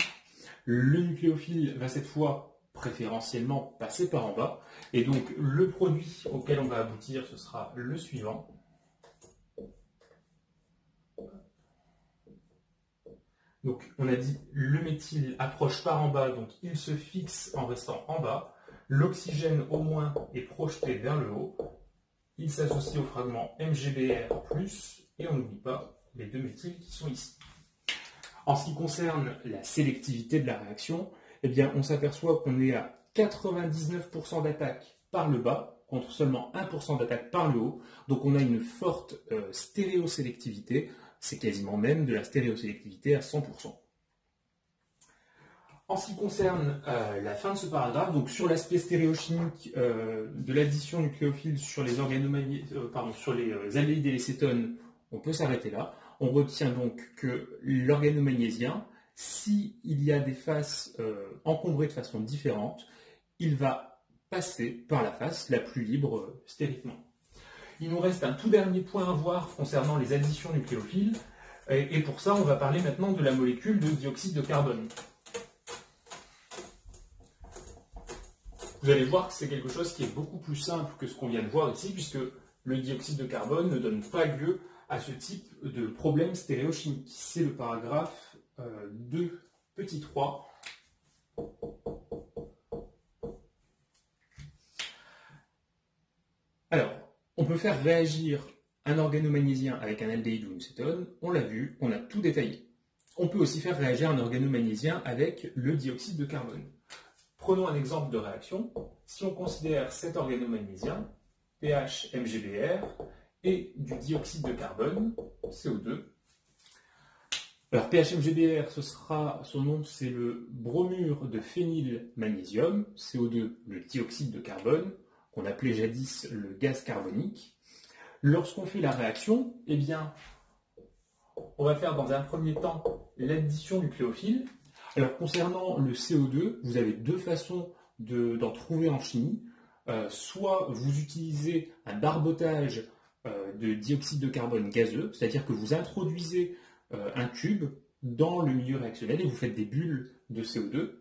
le nucléophile va cette fois préférentiellement passer par en bas, et donc le produit auquel on va aboutir, ce sera le suivant. Donc on a dit le méthyle approche par en bas, donc il se fixe en restant en bas. L'oxygène au moins est projeté vers le haut. Il s'associe au fragment MgBr+, et on n'oublie pas les deux méthyles qui sont ici. En ce qui concerne la sélectivité de la réaction, eh bien, on s'aperçoit qu'on est à 99% d'attaque par le bas contre seulement 1% d'attaque par le haut. Donc on a une forte stéréosélectivité. C'est quasiment même de la stéréosélectivité à 100%. En ce qui concerne la fin de ce paragraphe, donc sur l'aspect stéréochimique de l'addition nucléophile sur les sur les aldéhydes et les cétones, on peut s'arrêter là. On retient donc que l'organomagnésien, s'il y a des faces encombrées de façon différente, il va passer par la face la plus libre stériquement. Il nous reste un tout dernier point à voir concernant les additions nucléophiles, et pour ça, on va parler maintenant de la molécule de dioxyde de carbone. Vous allez voir que c'est quelque chose qui est beaucoup plus simple que ce qu'on vient de voir ici, puisque le dioxyde de carbone ne donne pas lieu à ce type de problème stéréochimique. C'est le paragraphe 2(3). Alors, on peut faire réagir un organomagnésien avec un aldéhyde ou une cétone, on l'a vu, on a tout détaillé. On peut aussi faire réagir un organomagnésien avec le dioxyde de carbone. Prenons un exemple de réaction. Si on considère cet organomagnésien, pH MgBr, et du dioxyde de carbone, CO2, Alors PHMGBr, son nom c'est le bromure de phénylmagnésium, CO2, le dioxyde de carbone, qu'on appelait jadis le gaz carbonique. Lorsqu'on fait la réaction, eh bien, on va faire dans un premier temps l'addition nucléophile. Alors concernant le CO2, vous avez deux façons d'en trouver en chimie. Soit vous utilisez un barbotage de dioxyde de carbone gazeux, c'est-à-dire que vous introduisez un tube dans le milieu réactionnel et vous faites des bulles de CO2.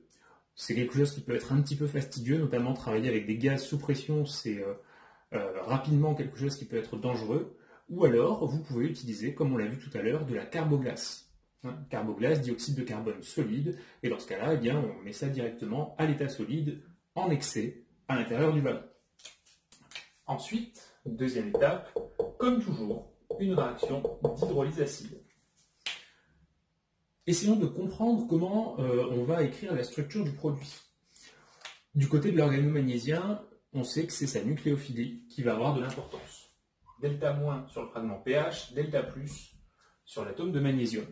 C'est quelque chose qui peut être un petit peu fastidieux, notamment travailler avec des gaz sous pression, c'est rapidement quelque chose qui peut être dangereux. Ou alors, vous pouvez utiliser, comme on l'a vu tout à l'heure, de la carboglace. Carboglace, dioxyde de carbone solide, et dans ce cas-là, eh bien, on met ça directement à l'état solide, en excès, à l'intérieur du ballon. Ensuite, deuxième étape, comme toujours, une réaction d'hydrolyse acide. Essayons de comprendre comment on va écrire la structure du produit. Du côté de l'organomagnésiens, on sait que c'est sa nucléophilie qui va avoir de l'importance. Delta- sur le fragment pH, delta+ sur l'atome de magnésium.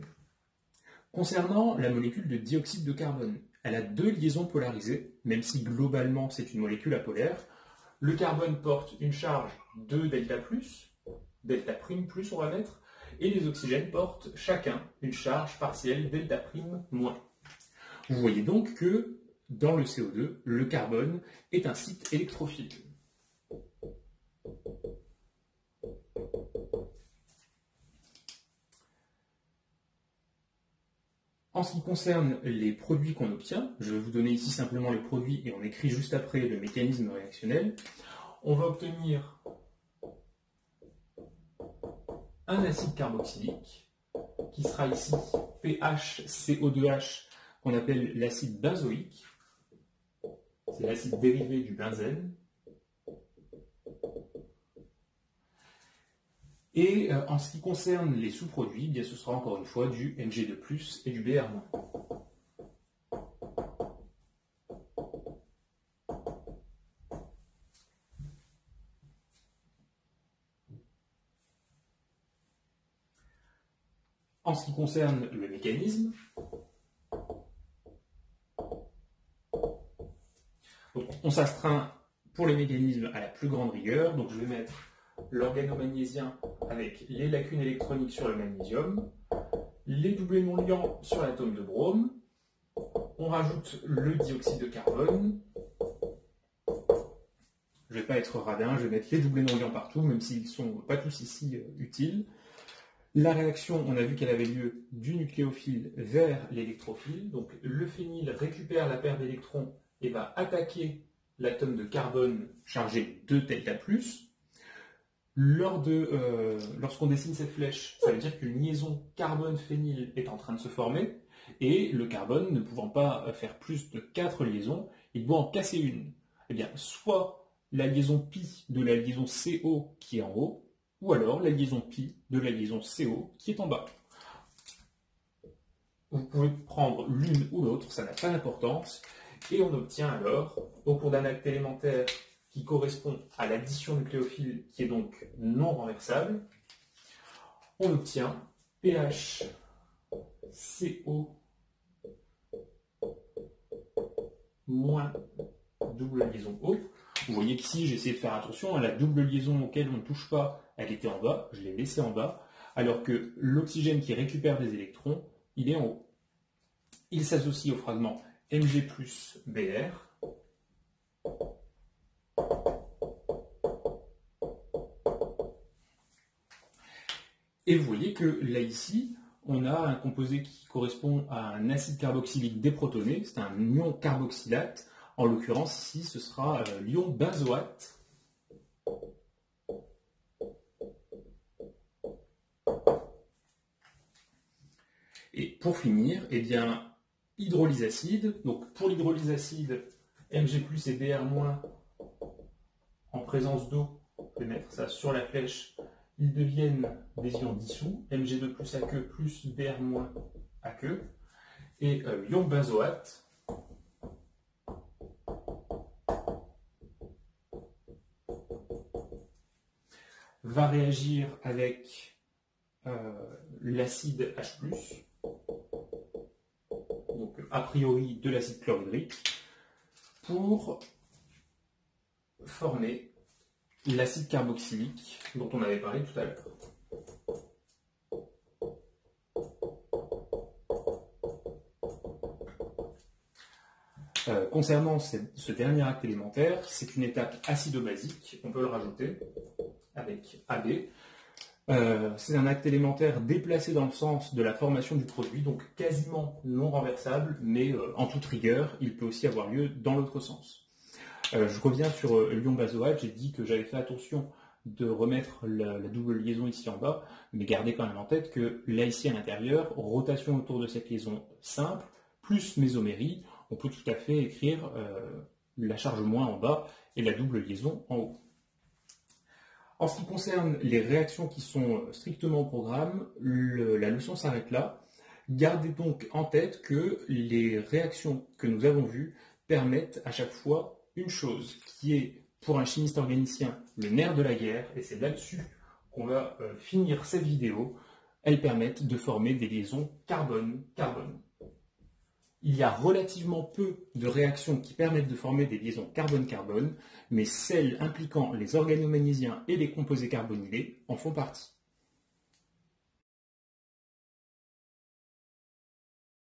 Concernant la molécule de dioxyde de carbone, elle a deux liaisons polarisées, même si globalement c'est une molécule apolaire. Le carbone porte une charge de delta+, delta' on va mettre, et les oxygènes portent chacun une charge partielle delta'-. Vous voyez donc que dans le CO2, le carbone est un site électrophile. En ce qui concerne les produits qu'on obtient, je vais vous donner ici simplement les produits et on écrit juste après le mécanisme réactionnel. On va obtenir un acide carboxylique qui sera ici PHCO2H qu'on appelle l'acide benzoïque. C'est l'acide dérivé du benzène. Et en ce qui concerne les sous-produits, bien, ce sera encore une fois du Mg2+, et du Br-. En ce qui concerne le mécanisme, donc on s'astreint pour les mécanismes à la plus grande rigueur, donc je vais mettre l'organomagnésiens avec les lacunes électroniques sur le magnésium, les doublés non liants sur l'atome de brome, on rajoute le dioxyde de carbone. Je ne vais pas être radin, je vais mettre les doublés non liants partout, même s'ils ne sont pas tous ici utiles. La réaction, on a vu qu'elle avait lieu du nucléophile vers l'électrophile. Donc le phényl récupère la paire d'électrons et va attaquer l'atome de carbone chargé de delta+. Lorsqu'on dessine cette flèche, ça veut dire qu'une liaison carbone-phényl est en train de se former, et le carbone ne pouvant pas faire plus de 4 liaisons, il doit en casser une. Eh bien, soit la liaison pi de la liaison CO qui est en haut, ou alors la liaison pi de la liaison CO qui est en bas. Vous pouvez prendre l'une ou l'autre, ça n'a pas d'importance, et on obtient alors, au cours d'un acte élémentaire qui correspond à l'addition nucléophile, qui est donc non renversable, on obtient PHCO moins double liaison O. Vous voyez qu'ici, j'ai essayé de faire attention à la double liaison auquel on ne touche pas, elle était en bas, je l'ai laissée en bas, alors que l'oxygène qui récupère des électrons, il est en haut. Il s'associe au fragment Mg plus Br. Et vous voyez que là, ici, on a un composé qui correspond à un acide carboxylique déprotoné, c'est un ion carboxylate. En l'occurrence, ici, ce sera l'ion benzoate. Et pour finir, eh bien, hydrolyse acide. Donc pour l'hydrolyse acide, Mg+ et Br- en présence d'eau, je vais mettre ça sur la flèche, ils deviennent des ions dissous, Mg2+ aqueux plus Br- aqueux, et l'ion benzoate va réagir avec l'acide H+, a priori de l'acide chlorhydrique, pour former l'acide carboxylique dont on avait parlé tout à l'heure. Concernant ce dernier acte élémentaire, c'est une étape acido-basique, on peut le rajouter avec AB. C'est un acte élémentaire déplacé dans le sens de la formation du produit, donc quasiment non renversable, mais en toute rigueur, il peut aussi avoir lieu dans l'autre sens. Je reviens sur l'ion-bazoate, j'ai dit que j'avais fait attention de remettre la double liaison ici en bas, mais gardez quand même en tête que là ici à l'intérieur, rotation autour de cette liaison simple, plus mésomérie, on peut tout à fait écrire la charge moins en bas et la double liaison en haut. En ce qui concerne les réactions qui sont strictement au programme, la leçon s'arrête là. Gardez donc en tête que les réactions que nous avons vues permettent à chaque fois une chose qui est, pour un chimiste organicien, le nerf de la guerre, et c'est là-dessus qu'on va finir cette vidéo. Elles permettent de former des liaisons carbone-carbone. Il y a relativement peu de réactions qui permettent de former des liaisons carbone-carbone, mais celles impliquant les organomagnésiens et les composés carbonylés en font partie.